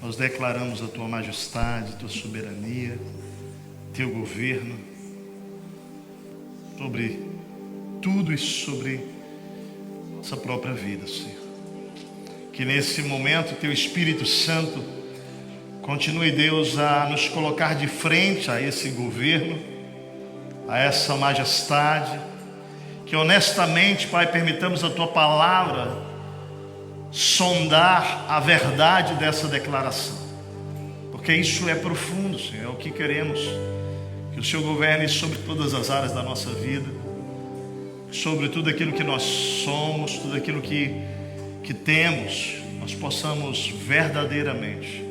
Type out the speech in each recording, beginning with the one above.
Nós declaramos a Tua majestade, Tua soberania, Teu governo sobre tudo e sobre nossa própria vida, Senhor. Que nesse momento Teu Espírito Santo continue, Deus, a nos colocar de frente a esse governo, a essa majestade. Que honestamente, Pai, permitamos a Tua palavra sondar a verdade dessa declaração, porque isso é profundo, Senhor, é o que queremos. Que o Senhor governe sobre todas as áreas da nossa vida, sobre tudo aquilo que nós somos, tudo aquilo que temos, nós possamos verdadeiramente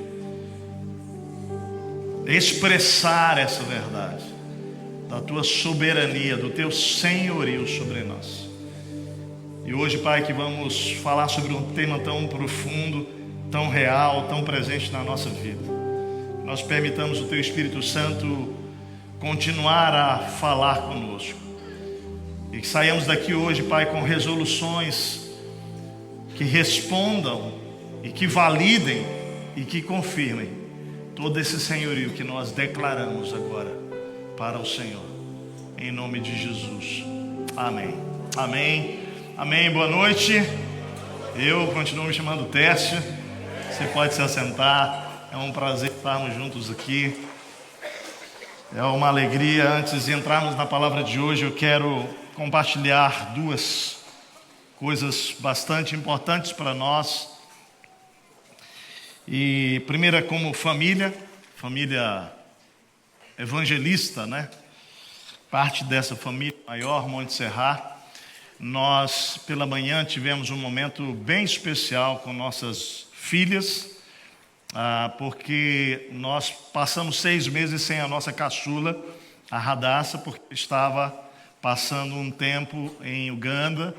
expressar essa verdade da Tua soberania, do Teu senhorio sobre nós. E hoje, Pai, que vamos falar sobre um tema tão profundo, tão real, tão presente na nossa vida. Nós permitamos o Teu Espírito Santo continuar a falar conosco. E que saiamos daqui hoje, Pai, com resoluções que respondam e que validem e que confirmem todo esse senhorio que nós declaramos agora para o Senhor. Em nome de Jesus. Amém. Amém. Amém, boa noite. Eu continuo me chamando Tércio. Você pode se assentar. É um prazer estarmos juntos aqui. É uma alegria. Antes de entrarmos na palavra de hoje, eu quero compartilhar duas coisas bastante importantes para nós. E primeira, como família evangelista, né? Parte dessa família maior, Monte Serra. Nós, pela manhã, tivemos um momento bem especial com nossas filhas, porque nós passamos 6 meses sem a nossa caçula, a Radassa, porque estava passando um tempo em Uganda,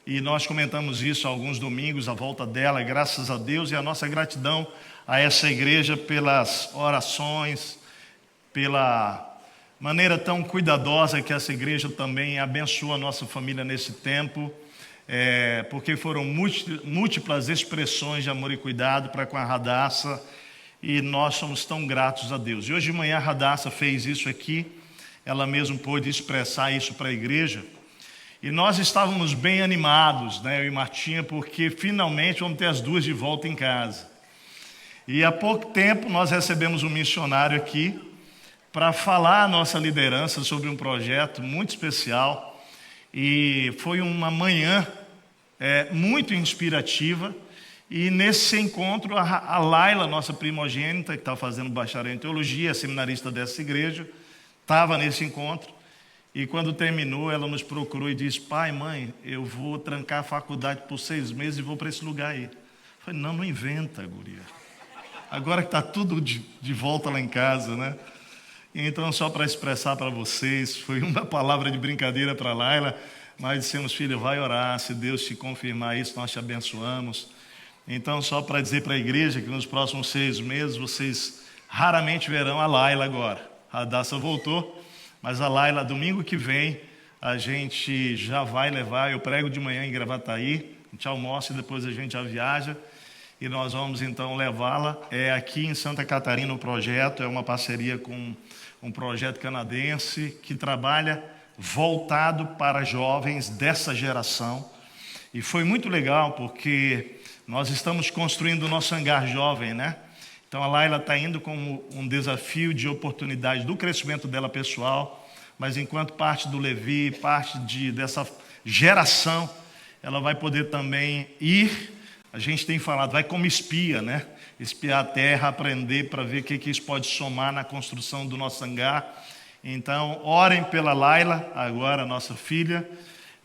e nós comentamos isso alguns domingos, a volta dela, graças a Deus, e a nossa gratidão a essa igreja pelas orações, pela maneira tão cuidadosa que essa igreja também abençoa a nossa família nesse tempo, porque foram múltiplas expressões de amor e cuidado para com a Radassa, e nós somos tão gratos a Deus. E hoje de manhã a Radassa fez isso aqui, ela mesma pôde expressar isso para a igreja, e nós estávamos bem animados, né, eu e Martinha, porque finalmente vamos ter as duas de volta em casa. E há pouco tempo nós recebemos um missionário aqui, para falar a nossa liderança sobre um projeto muito especial, e foi uma manhã muito inspirativa. E nesse encontro a Laila, nossa primogênita, que está fazendo bacharel em teologia, seminarista dessa igreja, estava nesse encontro, e quando terminou ela nos procurou e disse: pai, mãe, eu vou trancar a faculdade por 6 meses e vou para esse lugar aí. Eu falei: não inventa, guria, agora que está tudo de volta lá em casa, né? Então, só para expressar para vocês, foi uma palavra de brincadeira para a Laila, mas dissemos: filha, vai orar, se Deus te confirmar isso, nós te abençoamos. Então, só para dizer para a igreja que nos próximos 6 meses, vocês raramente verão a Laila agora. A Radassa voltou, mas a Laila, domingo que vem, a gente já vai levar, eu prego de manhã em Gravataí, a gente almoça e depois a gente já viaja. E nós vamos então levá-la. Aqui em Santa Catarina o projeto, é uma parceria com um projeto canadense que trabalha voltado para jovens dessa geração. E foi muito legal porque nós estamos construindo o nosso hangar jovem, né? Então a Laila está indo com um desafio de oportunidade do crescimento dela pessoal, mas enquanto parte do Levi, parte dessa geração, ela vai poder também ir. A gente tem falado, vai como espia, né? Espiar a terra, aprender para ver o que isso pode somar na construção do nosso hangar. Então, orem pela Laila, agora nossa filha.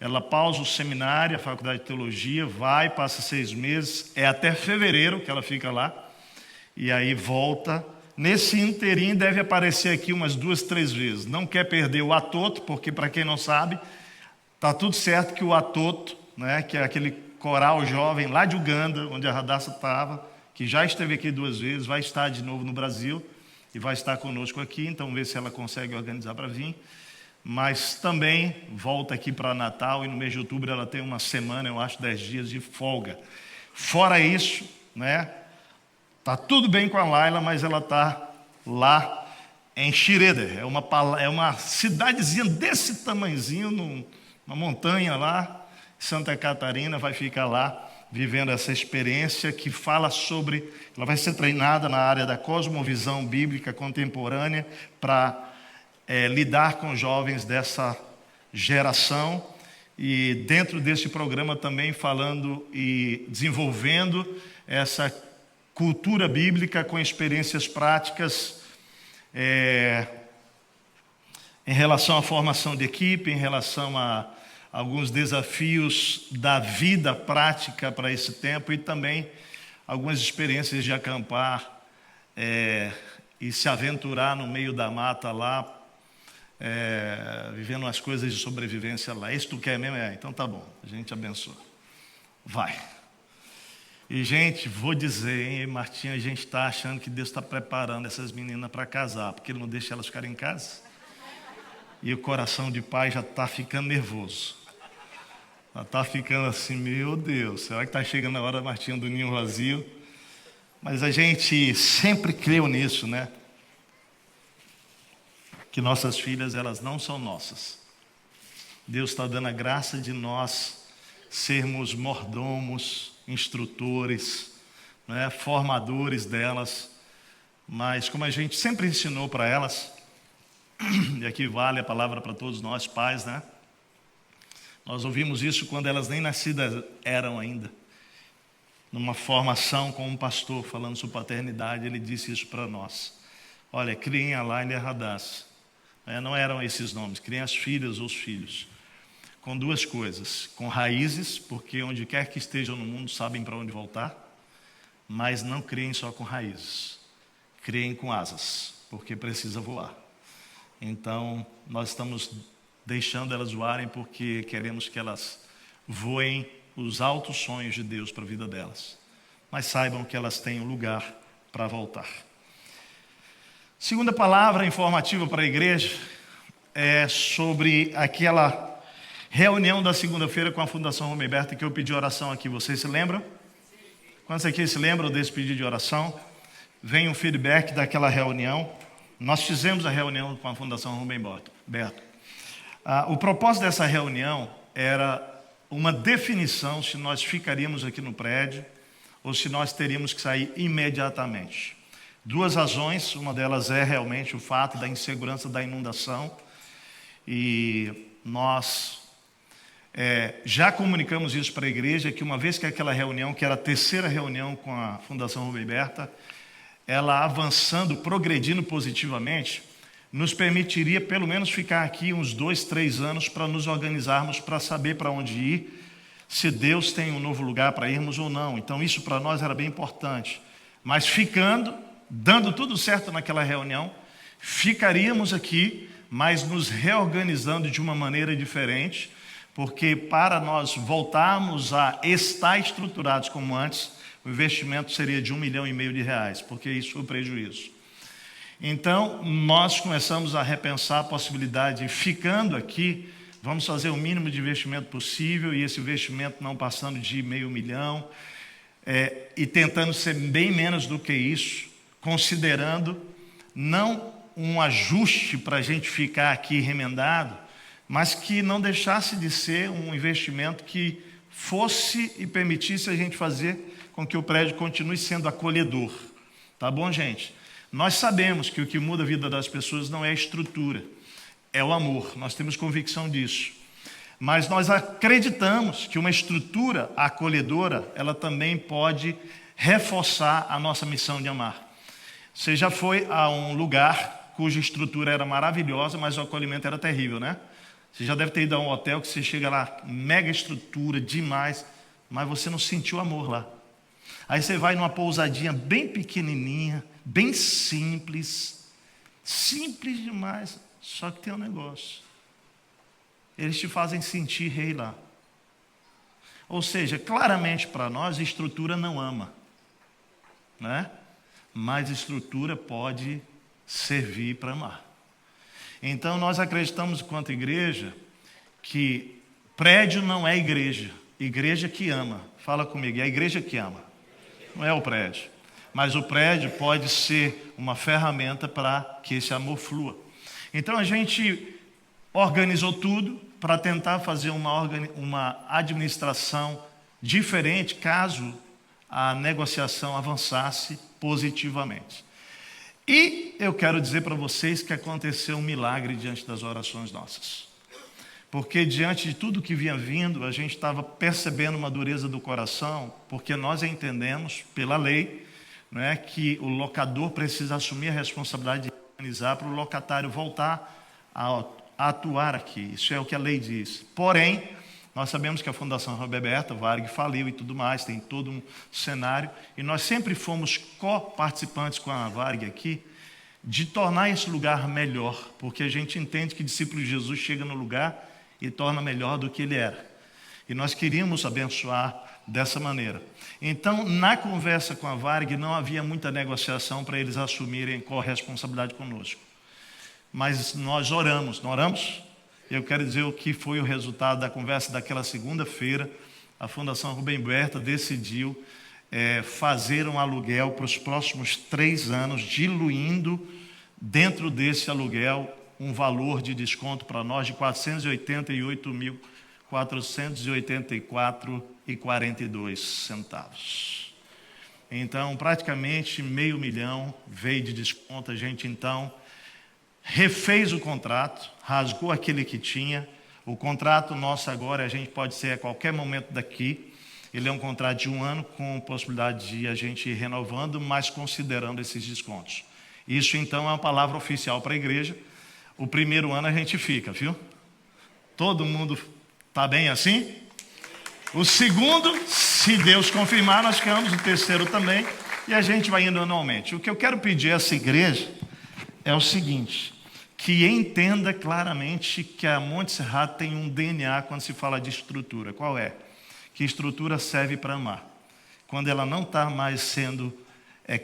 Ela pausa o seminário, a faculdade de teologia, vai, passa 6 meses, até fevereiro que ela fica lá, e aí volta. Nesse inteirinho deve aparecer aqui umas 2, 3 vezes. Não quer perder o Atoto, porque para quem não sabe, está tudo certo que o Atoto, né, que é aquele coral jovem lá de Uganda, onde a Radassa estava, que já esteve aqui 2 vezes, vai estar de novo no Brasil e vai estar conosco aqui, então ver se ela consegue organizar para vir. Mas também volta aqui para Natal, e no mês de outubro ela tem uma semana, eu acho, 10 dias de folga. Fora isso, né, Tá tudo bem com a Laila, mas ela está lá em Schroeder. É uma cidadezinha desse tamanhozinho, numa montanha lá, Santa Catarina, vai ficar lá vivendo essa experiência que fala sobre... Ela vai ser treinada na área da cosmovisão bíblica contemporânea para lidar com jovens dessa geração. E dentro desse programa também falando e desenvolvendo essa cultura bíblica com experiências práticas em relação à formação de equipe, em relação a alguns desafios da vida prática para esse tempo e também algumas experiências de acampar e se aventurar no meio da mata lá, vivendo as coisas de sobrevivência lá. Isso tu quer mesmo? Então tá bom, a gente abençoa. Vai. E, gente, vou dizer, hein, Martinha, a gente está achando que Deus está preparando essas meninas para casar, porque Ele não deixa elas ficarem em casa. E o coração de pai já está ficando nervoso. Já está ficando assim, meu Deus, será que está chegando a hora, Martinha, do ninho vazio? Mas a gente sempre creu nisso, né? Que nossas filhas, elas não são nossas. Deus está dando a graça de nós sermos mordomos, instrutores, né, formadores delas, mas como a gente sempre ensinou para elas, e aqui vale a palavra para todos nós pais, né? Nós ouvimos isso quando elas nem nascidas eram ainda. Numa formação com um pastor falando sobre paternidade, ele disse isso para nós. Olha, criem a Laila e a Hadassah. Não eram esses nomes, criem as filhas ou os filhos. Com duas coisas, com raízes, porque onde quer que estejam no mundo sabem para onde voltar, mas não criem só com raízes, criem com asas, porque precisa voar. Então, nós estamos deixando elas voarem porque queremos que elas voem os altos sonhos de Deus para a vida delas, mas saibam que elas têm um lugar para voltar. Segunda palavra informativa para a igreja é sobre aquela reunião da segunda-feira com a Fundação Rubem Berta, que eu pedi oração aqui. Vocês se lembram? Quantos aqui se lembram desse pedido de oração? Vem um feedback daquela reunião. Nós fizemos a reunião com a Fundação Rubem Berta. O propósito dessa reunião era uma definição se nós ficaríamos aqui no prédio ou se nós teríamos que sair imediatamente. Duas razões, uma delas é realmente o fato da insegurança da inundação, e nós já comunicamos isso para a igreja, que uma vez que aquela reunião, que era a terceira reunião com a Fundação Rubem Berta, ela avançando, progredindo positivamente, nos permitiria pelo menos ficar aqui uns 2, 3 anos para nos organizarmos, para saber para onde ir, se Deus tem um novo lugar para irmos ou não. Então isso para nós era bem importante. Mas ficando, dando tudo certo naquela reunião, ficaríamos aqui, mas nos reorganizando de uma maneira diferente, porque para nós voltarmos a estar estruturados como antes, o investimento seria de R$1,5 milhão, porque isso é o prejuízo. Então, nós começamos a repensar a possibilidade de, ficando aqui, vamos fazer o mínimo de investimento possível, e esse investimento não passando de R$500 mil, e tentando ser bem menos do que isso, considerando não um ajuste para a gente ficar aqui remendado, mas que não deixasse de ser um investimento que fosse e permitisse a gente fazer com que o prédio continue sendo acolhedor. Tá bom, gente? Nós sabemos que o que muda a vida das pessoas não é a estrutura, é o amor. Nós temos convicção disso. Mas nós acreditamos que uma estrutura acolhedora, ela também pode reforçar a nossa missão de amar. Você já foi a um lugar cuja estrutura era maravilhosa, mas o acolhimento era terrível, né? Você já deve ter ido a um hotel que você chega lá, mega estrutura, demais, mas você não sentiu amor lá. Aí você vai numa pousadinha bem pequenininha, bem simples demais, só que tem um negócio. Eles te fazem sentir rei lá. Ou seja, claramente para nós, a estrutura não ama, né? Mas a estrutura pode servir para amar. Então, nós acreditamos, quanto igreja, que prédio não é igreja, igreja que ama. Fala comigo, é a igreja que ama, não é o prédio. mas o prédio pode ser uma ferramenta para que esse amor flua. Então a gente organizou tudo para tentar fazer uma administração diferente caso a negociação avançasse positivamente. E eu quero dizer para vocês que aconteceu um milagre diante das orações nossas. Porque diante de tudo que vinha vindo, a gente estava percebendo uma dureza do coração, porque nós entendemos, pela lei, né, que o locador precisa assumir a responsabilidade de organizar para o locatário voltar a atuar aqui. Isso é o que a lei diz. Porém, nós sabemos que a Fundação Roberto Varig faliu e tudo mais, tem todo um cenário, e nós sempre fomos co-participantes com a Varig aqui, de tornar esse lugar melhor, porque a gente entende que discípulo de Jesus chega no lugar e torna melhor do que ele era. E nós queríamos abençoar dessa maneira. Então, na conversa com a Varig, não havia muita negociação para eles assumirem corresponsabilidade conosco. Mas nós oramos, não oramos? Eu quero dizer o que foi o resultado da conversa daquela segunda-feira. A Fundação Rubem Berta decidiu fazer um aluguel para os próximos 3 anos, diluindo dentro desse aluguel um valor de desconto para nós de R$ 488.484,42. Então, praticamente R$500 mil veio de desconto. A gente, então, refez o contrato, rasgou aquele que tinha. O contrato nosso agora, a gente pode ser a qualquer momento daqui. Ele é um contrato de 1 ano com possibilidade de a gente ir renovando, mas considerando esses descontos. Isso, então, é uma palavra oficial para a igreja. O primeiro ano a gente fica, viu? Todo mundo está bem assim? O segundo, se Deus confirmar, nós ficamos. O terceiro também. E a gente vai indo anualmente. O que eu quero pedir a essa igreja é o seguinte: que entenda claramente que a Monte Serrato tem um DNA quando se fala de estrutura. Qual é? Que estrutura serve para amar. Quando ela não está mais sendo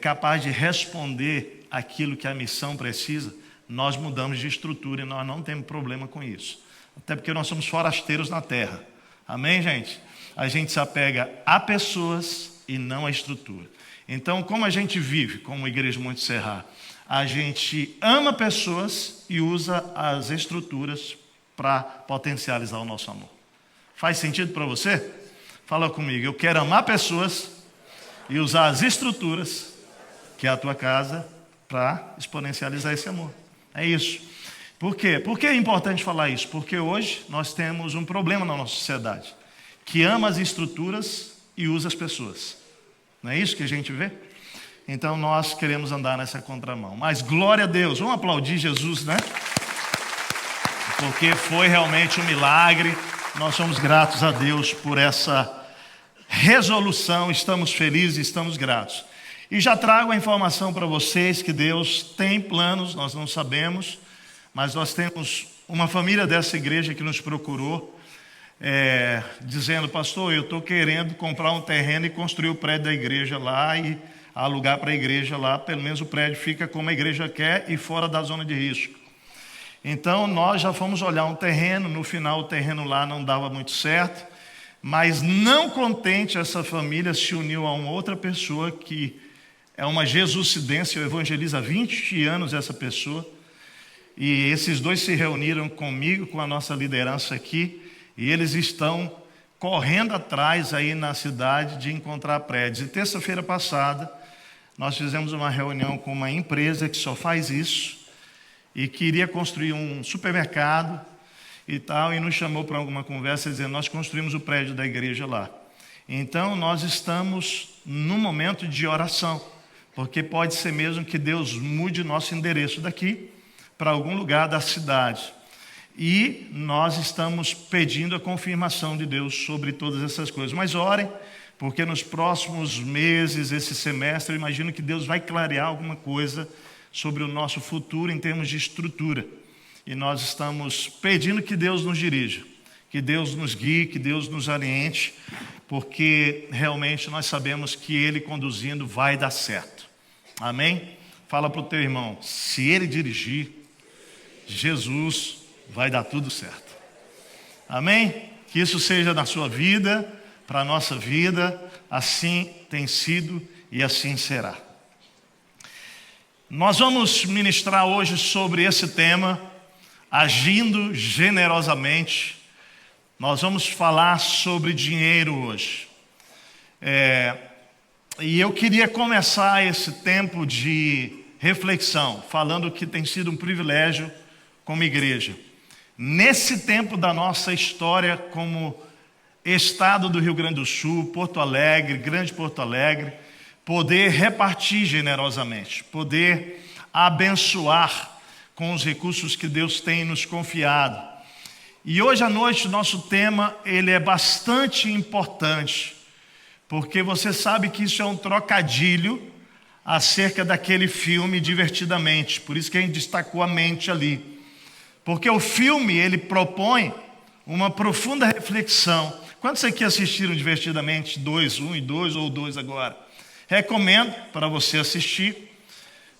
capaz de responder aquilo que a missão precisa, nós mudamos de estrutura e nós não temos problema com isso. Até porque nós somos forasteiros na terra. Amém, gente? A gente se apega a pessoas e não à estrutura. Então, como a gente vive como Igreja Monte Serrato? A gente ama pessoas e usa as estruturas para potencializar o nosso amor. Faz sentido para você? Fala comigo. Eu quero amar pessoas e usar as estruturas, que é a tua casa, para exponencializar esse amor. É isso. Por quê? Por que é importante falar isso? Porque hoje nós temos um problema na nossa sociedade, que ama as estruturas e usa as pessoas. Não é isso que a gente vê? Então nós queremos andar nessa contramão. Mas glória a Deus, vamos aplaudir Jesus, né? Porque foi realmente um milagre. Nós somos gratos a Deus por essa resolução. Estamos felizes, estamos gratos. E já trago a informação para vocês que Deus tem planos, nós não sabemos, mas nós temos uma família dessa igreja que nos procurou, dizendo: pastor, eu estou querendo comprar um terreno e construir o prédio da igreja lá e alugar para a igreja lá, pelo menos o prédio fica como a igreja quer e fora da zona de risco. Então nós já fomos olhar um terreno, no final o terreno lá não dava muito certo, mas não contente, essa família se uniu a uma outra pessoa que é uma jesucidência, eu evangelizo há 20 anos essa pessoa, e esses dois se reuniram comigo, com a nossa liderança aqui, e eles estão correndo atrás aí na cidade de encontrar prédios. E terça-feira passada, nós fizemos uma reunião com uma empresa que só faz isso, e queria construir um supermercado e tal, e nos chamou para alguma conversa, dizendo: nós construímos o prédio da igreja lá. Então, nós estamos num momento de oração, porque pode ser mesmo que Deus mude nosso endereço daqui para algum lugar da cidade. E nós estamos pedindo a confirmação de Deus sobre todas essas coisas. Mas orem, porque nos próximos meses, esse semestre, eu imagino que Deus vai clarear alguma coisa sobre o nosso futuro em termos de estrutura. E nós estamos pedindo que Deus nos dirija, que Deus nos guie, que Deus nos oriente, porque realmente nós sabemos que Ele conduzindo vai dar certo. Amém? Fala para o teu irmão: se Ele dirigir, Jesus vai dar tudo certo. Amém? Que isso seja na sua vida, para a nossa vida, assim tem sido e assim será. Nós vamos ministrar hoje sobre esse tema, agindo generosamente. Nós vamos falar sobre dinheiro hoje. E eu queria começar esse tempo de reflexão, falando que tem sido um privilégio como igreja. Nesse tempo da nossa história como estado do Rio Grande do Sul, Porto Alegre, Grande Porto Alegre, poder repartir generosamente, poder abençoar com os recursos que Deus tem nos confiado. E hoje à noite o nosso tema ele é bastante importante, porque você sabe que isso é um trocadilho acerca daquele filme Divertidamente, por isso que a gente destacou a mente ali. Porque o filme ele propõe uma profunda reflexão. Quantos aqui assistiram Divertidamente 2, 1 e 2 ou 2 agora? Recomendo para você assistir,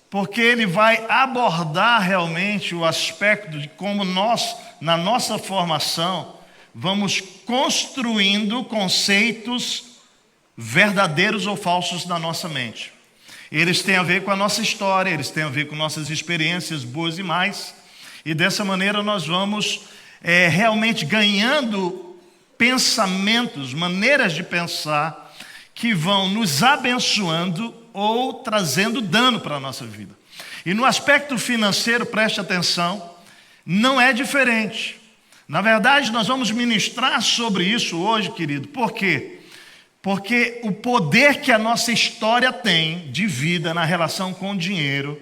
porque ele vai abordar realmente o aspecto de como nós, na nossa formação, vamos construindo conceitos verdadeiros ou falsos na nossa mente. Eles têm a ver com a nossa história, eles têm a ver com nossas experiências boas e más, e dessa maneira nós vamos realmente ganhando pensamentos, maneiras de pensar, que vão nos abençoando ou trazendo dano para a nossa vida. E no aspecto financeiro, preste atenção, não é diferente. Na verdade, nós vamos ministrar sobre isso hoje, querido. Por quê? Porque o poder que a nossa história tem de vida na relação com o dinheiro,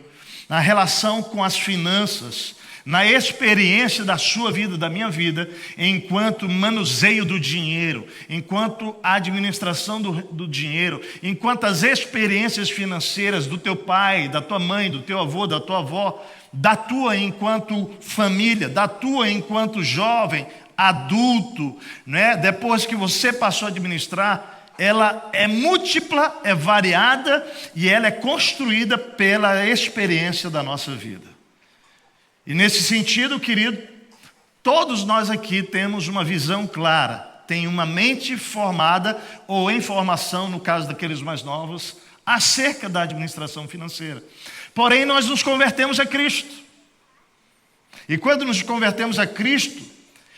na relação com as finanças, na experiência da sua vida, da minha vida, enquanto manuseio do dinheiro, enquanto administração do dinheiro, enquanto as experiências financeiras do teu pai, da tua mãe, do teu avô, da tua avó, da tua enquanto família, da tua enquanto jovem, adulto, né? Depois que você passou a administrar, ela é múltipla, é variada e ela é construída pela experiência da nossa vida. E nesse sentido, querido, todos nós aqui temos uma visão clara, tem uma mente formada ou em formação, no caso daqueles mais novos, acerca da administração financeira. Porém, nós nos convertemos a Cristo. E quando nos convertemos a Cristo,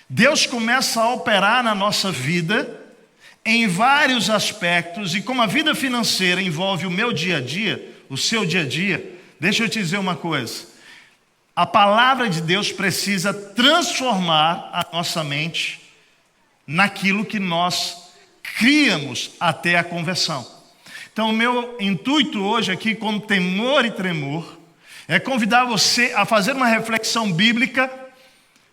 Deus começa a operar na nossa vida em vários aspectos, e como a vida financeira envolve o meu dia a dia, o seu dia a dia, deixa eu te dizer uma coisa. A palavra de Deus precisa transformar a nossa mente naquilo que nós criamos até a conversão. Então, o meu intuito hoje aqui, com temor e tremor, é convidar você a fazer uma reflexão bíblica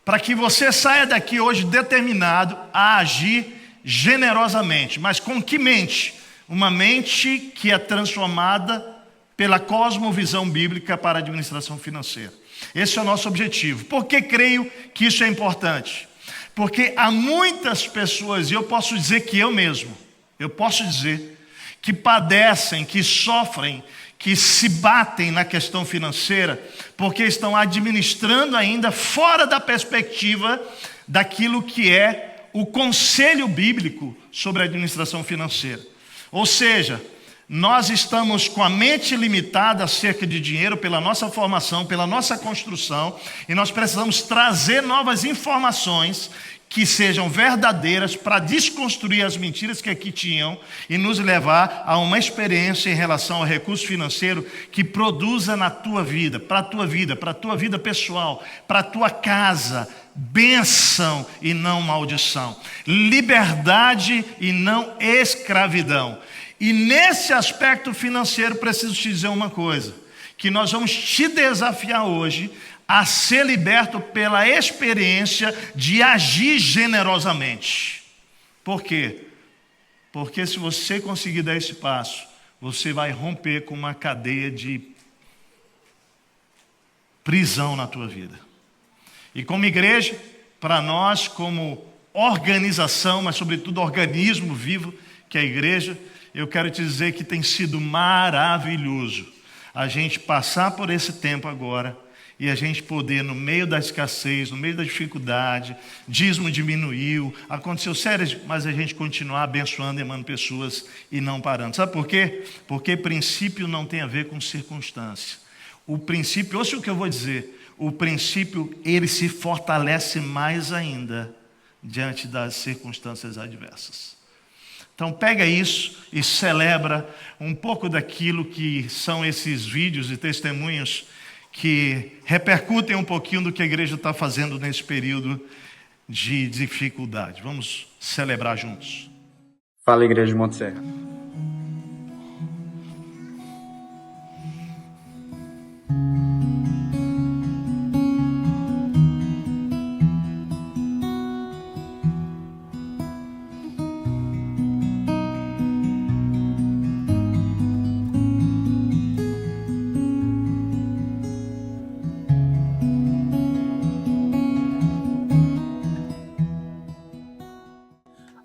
para que você saia daqui hoje determinado a agir generosamente. Mas com que mente? Uma mente que é transformada pela cosmovisão bíblica para a administração financeira. Esse é o nosso objetivo. Por que creio que isso é importante? Porque há muitas pessoas, e eu posso dizer que eu mesmo, que padecem, que sofrem, que se batem na questão financeira, porque estão administrando ainda fora da perspectiva daquilo que é o conselho bíblico sobre a administração financeira. Ou seja, nós estamos com a mente limitada acerca de dinheiro pela nossa formação, pela nossa construção, e nós precisamos trazer novas informações que sejam verdadeiras para desconstruir as mentiras que aqui tinham e nos levar a uma experiência em relação ao recurso financeiro que produza na tua vida, para a tua vida pessoal, para a tua casa, bênção e não maldição, liberdade e não escravidão. E nesse aspecto financeiro, preciso te dizer uma coisa, que nós vamos te desafiar hoje a ser liberto pela experiência de agir generosamente. Por quê? Porque se você conseguir dar esse passo, você vai romper com uma cadeia de prisão na tua vida. E como igreja, para nós como organização, mas sobretudo organismo vivo, que é a igreja, eu quero te dizer que tem sido maravilhoso a gente passar por esse tempo agora e a gente poder, no meio da escassez, no meio da dificuldade, dízimo diminuiu, aconteceu sério, mas a gente continuar abençoando e amando pessoas e não parando. Sabe por quê? Porque princípio não tem a ver com circunstância. o princípio, ouça o que eu vou dizer, o princípio, ele se fortalece mais ainda diante das circunstâncias adversas. Então pega isso e celebra um pouco daquilo que são esses vídeos e testemunhos que repercutem um pouquinho do que a igreja está fazendo nesse período de dificuldade. Vamos celebrar juntos. Fala, Igreja de Monte Serra.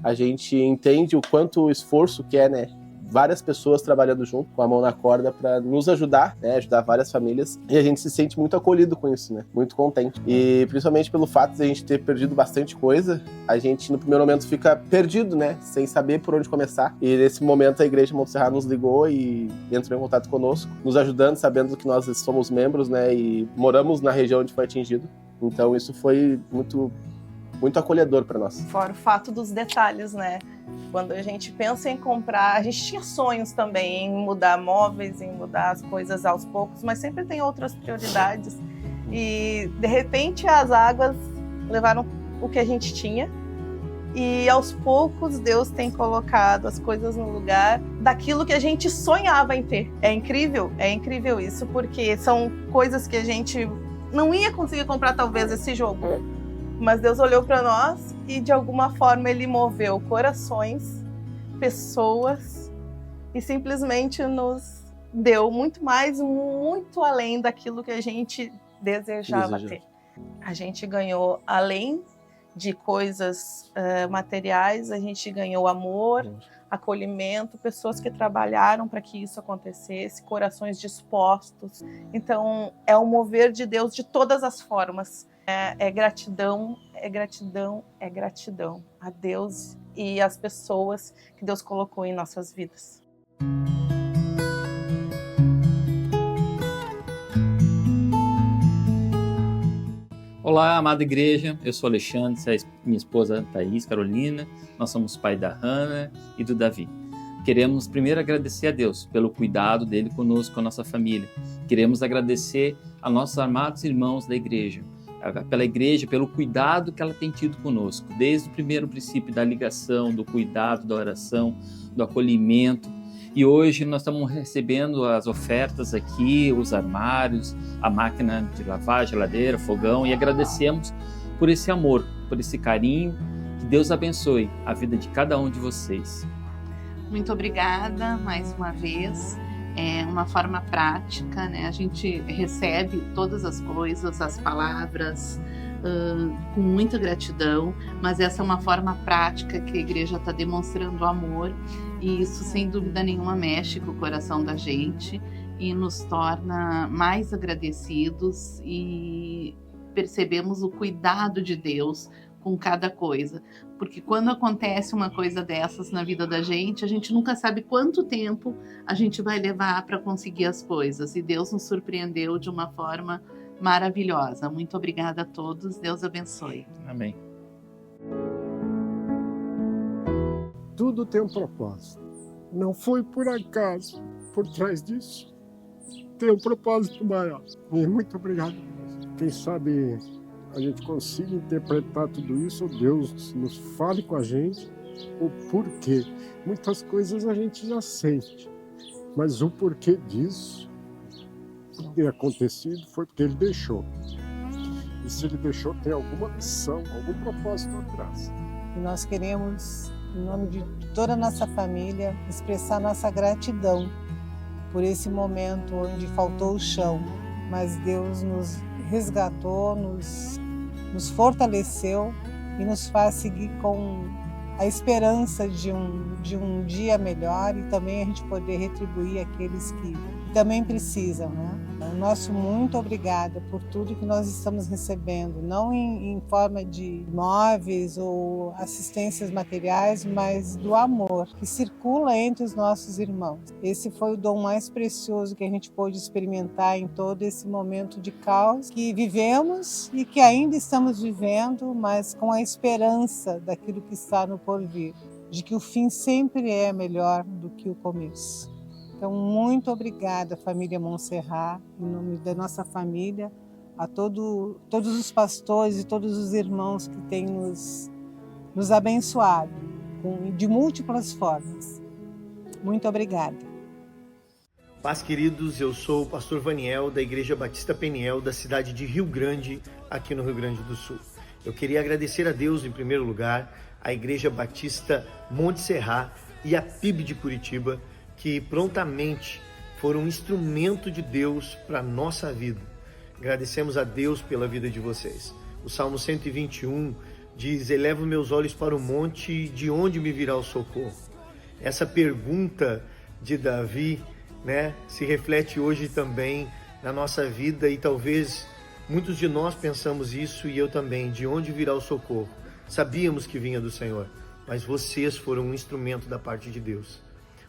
A gente entende o quanto o esforço que é, né? Várias pessoas trabalhando junto, com a mão na corda, para nos ajudar, né? Ajudar várias famílias. E a gente se sente muito acolhido com isso, né? Muito contente. E principalmente pelo fato de a gente ter perdido bastante coisa, a gente no primeiro momento fica perdido, né? Sem saber por onde começar. E nesse momento a Igreja de Monte Serra nos ligou e entrou em contato conosco, nos ajudando, sabendo que nós somos membros, né? E moramos na região onde foi atingido. Então isso foi muito acolhedor para nós. Fora o fato dos detalhes, né? Quando a gente pensa em comprar, a gente tinha sonhos também em mudar móveis, em mudar as coisas aos poucos, mas sempre tem outras prioridades. E, de repente, as águas levaram o que a gente tinha e, aos poucos, Deus tem colocado as coisas no lugar daquilo que a gente sonhava em ter. É incrível isso, porque são coisas que a gente não ia conseguir comprar, talvez, esse jogo. Mas Deus olhou para nós e, de alguma forma, Ele moveu corações, pessoas e simplesmente nos deu muito mais, muito além daquilo que a gente desejava ter. A gente ganhou, além de coisas materiais, a gente ganhou amor, acolhimento, pessoas que trabalharam para que isso acontecesse, corações dispostos. Então, é o mover de Deus de todas as formas. É gratidão a Deus e às pessoas que Deus colocou em nossas vidas. Olá, amada igreja, eu sou Alexandre, minha esposa Thaís, Carolina, nós somos pai da Hannah e do Davi. Queremos primeiro agradecer a Deus pelo cuidado dele conosco, com a nossa família. Queremos agradecer a nossos amados irmãos da igreja, pela igreja, pelo cuidado que ela tem tido conosco, desde o primeiro princípio da ligação, do cuidado, da oração, do acolhimento. E hoje nós estamos recebendo as ofertas aqui, os armários, a máquina de lavar, geladeira, fogão, e agradecemos por esse amor, por esse carinho. Que Deus abençoe a vida de cada um de vocês. Muito obrigada mais uma vez. É uma forma prática, né? A gente recebe todas as coisas, as palavras, com muita gratidão, mas essa é uma forma prática que a igreja está demonstrando amor, e isso sem dúvida nenhuma mexe com o coração da gente e nos torna mais agradecidos, e percebemos o cuidado de Deus com cada coisa, porque quando acontece uma coisa dessas na vida da gente, a gente nunca sabe quanto tempo a gente vai levar para conseguir as coisas, e Deus nos surpreendeu de uma forma maravilhosa. Muito obrigada a todos, Deus abençoe. Amém. Tudo tem um propósito, não foi por acaso, por trás disso tem um propósito maior, e muito obrigado. Quem sabe a gente consiga interpretar tudo isso, Deus nos fale com a gente o porquê. Muitas coisas a gente já sente, mas o porquê disso ter acontecido foi porque Ele deixou. E se Ele deixou, tem alguma missão, algum propósito atrás. E nós queremos, em nome de toda a nossa família, expressar nossa gratidão por esse momento onde faltou o chão, mas Deus nos resgatou, nos fortaleceu e nos faz seguir com a esperança de um dia melhor, e também a gente poder retribuir aqueles que também precisam, né? O nosso muito obrigada por tudo que nós estamos recebendo, não em forma de móveis ou assistências materiais, mas do amor que circula entre os nossos irmãos. Esse foi o dom mais precioso que a gente pôde experimentar em todo esse momento de caos que vivemos e que ainda estamos vivendo, mas com a esperança daquilo que está no porvir, de que o fim sempre é melhor do que o começo. Então, muito obrigada, família Montserrat, em nome da nossa família, a todos os pastores e todos os irmãos que têm nos abençoado de múltiplas formas. Muito obrigada. Paz, queridos, eu sou o pastor Vaniel, da Igreja Batista Peniel, da cidade de Rio Grande, aqui no Rio Grande do Sul. Eu queria agradecer a Deus, em primeiro lugar, a Igreja Batista Montserrat e a PIB de Curitiba, que prontamente foram um instrumento de Deus para a nossa vida. Agradecemos a Deus pela vida de vocês. O Salmo 121 diz: elevo meus olhos para o monte, de onde me virá o socorro? Essa pergunta de Davi, se reflete hoje também na nossa vida, e talvez muitos de nós pensamos isso, e eu também: de onde virá o socorro? Sabíamos que vinha do Senhor, mas vocês foram um instrumento da parte de Deus.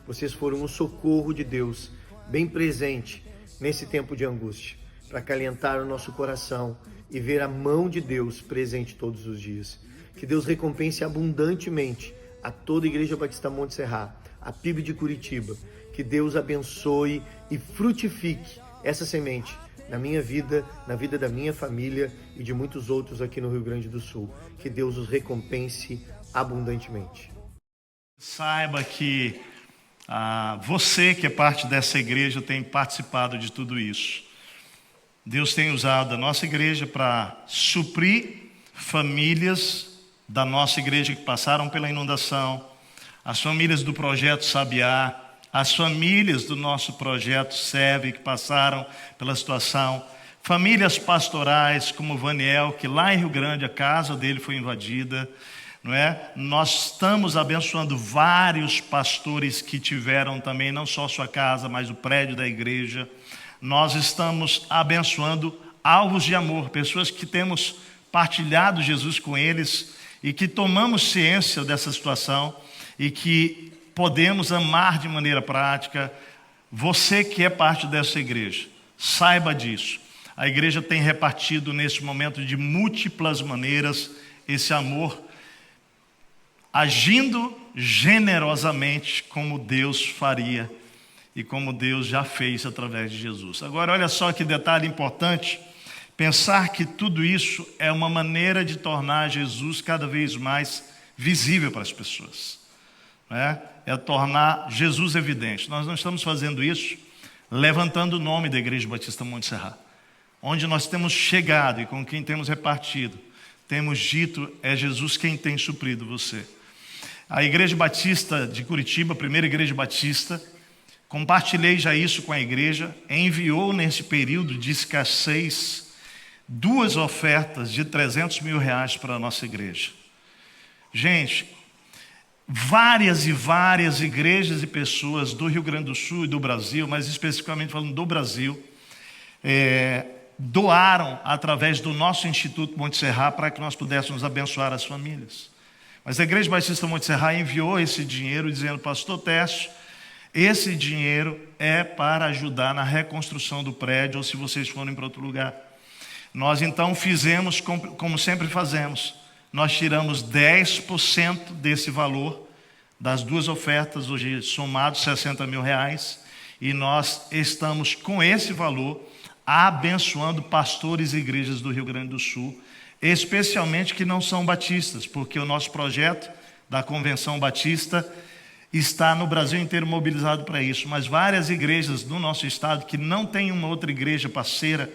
Vocês foram o socorro de Deus, bem presente nesse tempo de angústia, para acalentar o nosso coração e ver a mão de Deus presente todos os dias. Que Deus recompense abundantemente a toda a Igreja Batista Montserrat, a PIB de Curitiba. Que Deus abençoe e frutifique essa semente na minha vida, na vida da minha família e de muitos outros aqui no Rio Grande do Sul. Que Deus os recompense abundantemente. Saiba que você que é parte dessa igreja tem participado de tudo isso. Deus tem usado a nossa igreja para suprir famílias da nossa igreja que passaram pela inundação, as famílias do Projeto Sabiá, as famílias do nosso Projeto SEV que passaram pela situação, famílias pastorais como o Vaniel, que lá em Rio Grande a casa dele foi invadida, não é? Nós estamos abençoando vários pastores que tiveram também não só sua casa, mas o prédio da igreja. Nós estamos abençoando alvos de amor, pessoas que temos partilhado Jesus com eles e que tomamos ciência dessa situação e que podemos amar de maneira prática. Você que é parte dessa igreja, saiba disso. A igreja tem repartido nesse momento de múltiplas maneiras esse amor, agindo generosamente como Deus faria e como Deus já fez através de Jesus. Agora, olha só que detalhe importante, pensar que tudo isso é uma maneira de tornar Jesus cada vez mais visível para as pessoas, é tornar Jesus evidente. Nós não estamos fazendo isso levantando o nome da Igreja Batista Montserrat. Onde nós temos chegado e com quem temos repartido, temos dito, é Jesus quem tem suprido você. A Igreja Batista de Curitiba, a primeira Igreja Batista, compartilhei já isso com a igreja, enviou nesse período de escassez 2 ofertas de R$300 mil para a nossa igreja. Gente, várias e várias igrejas e pessoas do Rio Grande do Sul e do Brasil, mas especificamente falando do Brasil, doaram através do nosso Instituto Montserrat para que nós pudéssemos abençoar as famílias. Mas a Igreja Batista Montserrat enviou esse dinheiro dizendo: pastor Técio, esse dinheiro é para ajudar na reconstrução do prédio, ou se vocês forem para outro lugar. Nós então fizemos como sempre fazemos, nós tiramos 10% desse valor das 2 ofertas, hoje somados R$60 mil, e nós estamos com esse valor abençoando pastores e igrejas do Rio Grande do Sul, especialmente que não são batistas, porque o nosso projeto da Convenção Batista está no Brasil inteiro mobilizado para isso, mas várias igrejas do nosso estado que não tem uma outra igreja parceira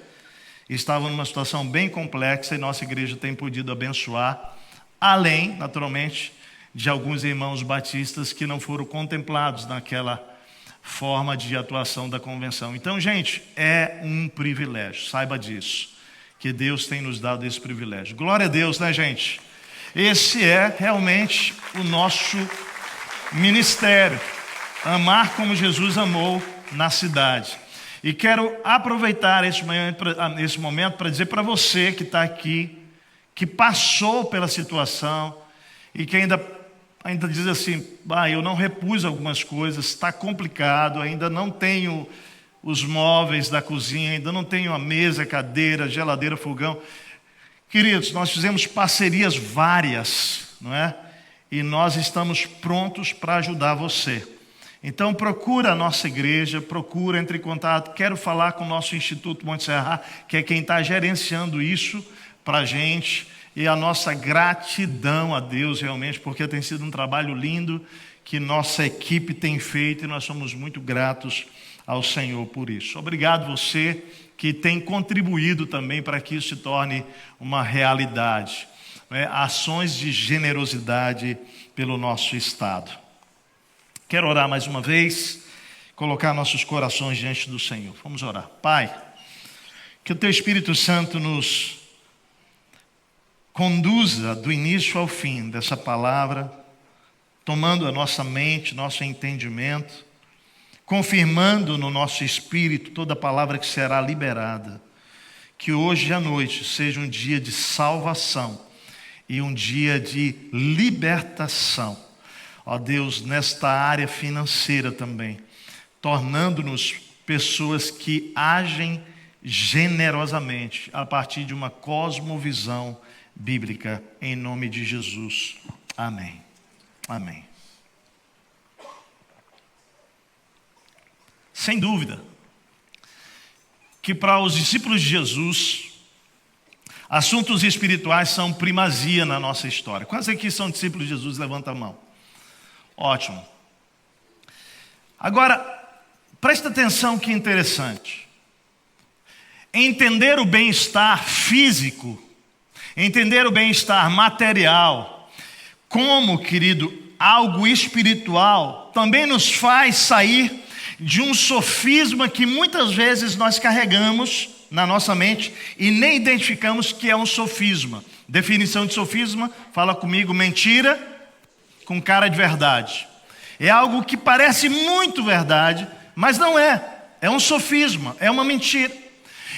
estavam numa situação bem complexa e nossa igreja tem podido abençoar, além, naturalmente, de alguns irmãos batistas que não foram contemplados naquela forma de atuação da convenção. Então, gente, é um privilégio, saiba disso, que Deus tem nos dado esse privilégio. Glória a Deus, né, gente? Esse é realmente o nosso ministério, amar como Jesus amou na cidade. E quero aproveitar esse momento para dizer para você que está aqui, que passou pela situação e que ainda diz assim, eu não repus algumas coisas, está complicado, ainda não tenho os móveis da cozinha, ainda não tenho a mesa, cadeira, geladeira, fogão. Queridos, nós fizemos parcerias várias, não é? E nós estamos prontos para ajudar você. Então procura a nossa igreja, entre em contato. Quero falar com o nosso Instituto Monte Serra, que é quem está gerenciando isso para a gente. E a nossa gratidão a Deus realmente, porque tem sido um trabalho lindo que nossa equipe tem feito e nós somos muito gratos ao Senhor por isso. Obrigado você que tem contribuído também para que isso se torne uma realidade. Ações de generosidade pelo nosso Estado. Quero orar mais uma vez, colocar nossos corações diante do Senhor. Vamos orar. Pai, que o Teu Espírito Santo nos conduza do início ao fim dessa palavra, tomando a nossa mente, nosso entendimento, confirmando no nosso espírito toda a palavra que será liberada. Que hoje à noite seja um dia de salvação e um dia de libertação. Ó Deus, nesta área financeira também, tornando-nos pessoas que agem generosamente a partir de uma cosmovisão bíblica, em nome de Jesus. Amém. Amém. Sem dúvida que para os discípulos de Jesus, assuntos espirituais são primazia na nossa história. Quantos aqui são discípulos de Jesus? Levanta a mão. Ótimo. Agora, presta atenção que interessante. Entender o bem-estar físico, entender o bem-estar material, como, querido, algo espiritual, também nos faz sair de um sofisma que muitas vezes nós carregamos na nossa mente e nem identificamos que é um sofisma. Definição de sofisma, fala comigo, mentira com cara de verdade. É algo que parece muito verdade, mas não é. É um sofisma, é uma mentira.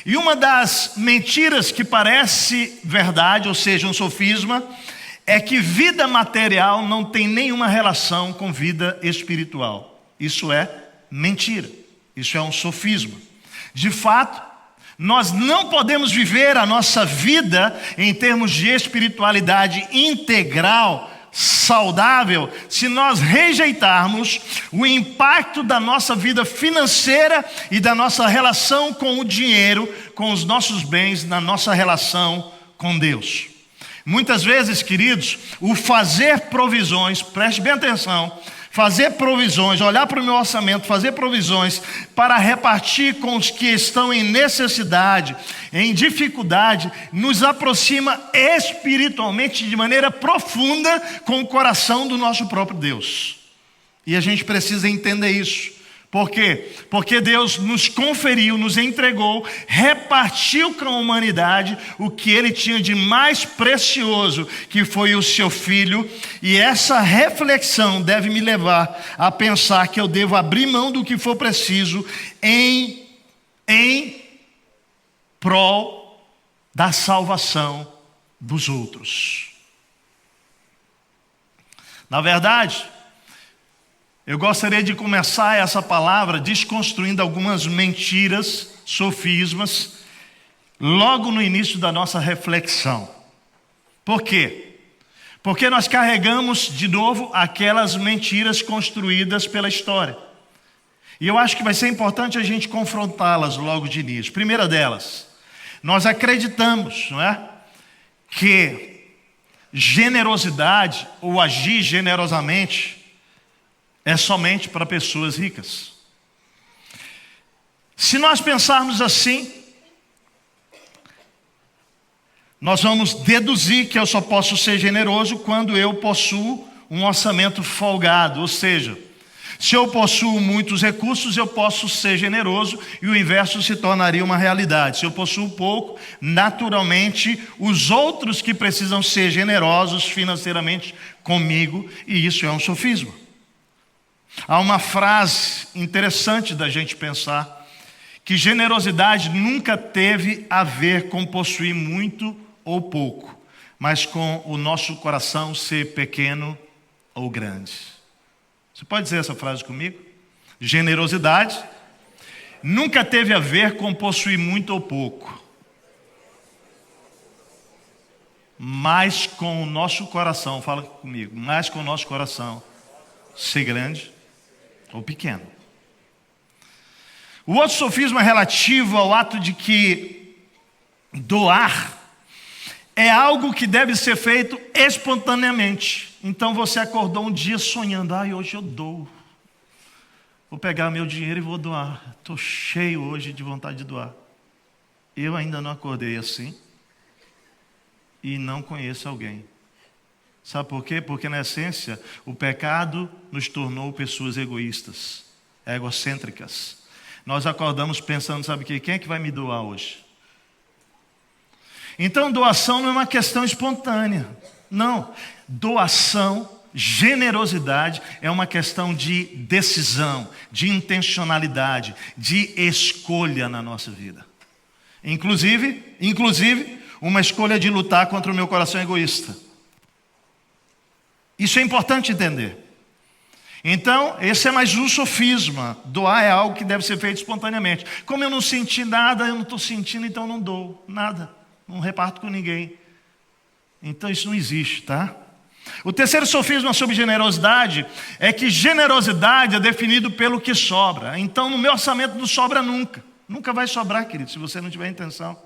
E uma das mentiras que parece verdade, ou seja, um sofisma, é que vida material não tem nenhuma relação com vida espiritual. Isso é mentira. Isso é um sofisma. De fato, nós não podemos viver a nossa vida em termos de espiritualidade integral, saudável, se nós rejeitarmos o impacto da nossa vida financeira e da nossa relação com o dinheiro, com os nossos bens, na nossa relação com Deus. Muitas vezes, queridos, o fazer provisões, preste bem atenção, fazer provisões, olhar para o meu orçamento, fazer provisões para repartir com os que estão em necessidade, em dificuldade, nos aproxima espiritualmente de maneira profunda com o coração do nosso próprio Deus. E a gente precisa entender isso. Por quê? Porque Deus nos conferiu, nos entregou, repartiu com a humanidade o que Ele tinha de mais precioso, que foi o seu Filho. E essa reflexão deve me levar a pensar que eu devo abrir mão do que for preciso em prol da salvação dos outros. Na verdade, eu gostaria de começar essa palavra desconstruindo algumas mentiras, sofismas, logo no início da nossa reflexão. Por quê? Porque nós carregamos de novo aquelas mentiras construídas pela história. E eu acho que vai ser importante a gente confrontá-las logo de início. Primeira delas, nós acreditamos, não é? Que generosidade ou agir generosamente é somente para pessoas ricas. Se nós pensarmos assim, nós vamos deduzir que eu só posso ser generoso quando eu possuo um orçamento folgado. Ou seja, se eu possuo muitos recursos, eu posso ser generoso e o inverso se tornaria uma realidade. Se eu possuo pouco, naturalmente, os outros que precisam ser generosos financeiramente comigo, e isso é um sofisma. Há uma frase interessante da gente pensar, que generosidade nunca teve a ver com possuir muito ou pouco, mas com o nosso coração ser pequeno ou grande. Você pode dizer essa frase comigo? Generosidade nunca teve a ver com possuir muito ou pouco, mas com o nosso coração, fala comigo, mas com o nosso coração ser grande ou pequeno. O outro sofisma relativo ao ato de que doar é algo que deve ser feito espontaneamente. Então você acordou um dia sonhando, hoje eu dou. Vou pegar meu dinheiro e vou doar. Estou cheio hoje de vontade de doar. Eu ainda não acordei assim e não conheço alguém. Sabe por quê? Porque na essência o pecado nos tornou pessoas egoístas, egocêntricas. Nós acordamos pensando, sabe o quê? Quem é que vai me doar hoje? Então doação não é uma questão espontânea. Não, doação, generosidade é uma questão de decisão, de intencionalidade, de escolha na nossa vida. Inclusive, uma escolha de lutar contra o meu coração egoísta. Isso é importante entender. Então, esse é mais um sofisma. Doar é algo que deve ser feito espontaneamente. Como eu não senti nada, eu não estou sentindo, então não dou nada. Não reparto com ninguém. Então isso não existe, tá? O terceiro sofisma sobre generosidade é que generosidade é definido pelo que sobra. Então no meu orçamento não sobra nunca. Nunca vai sobrar, querido, se você não tiver intenção.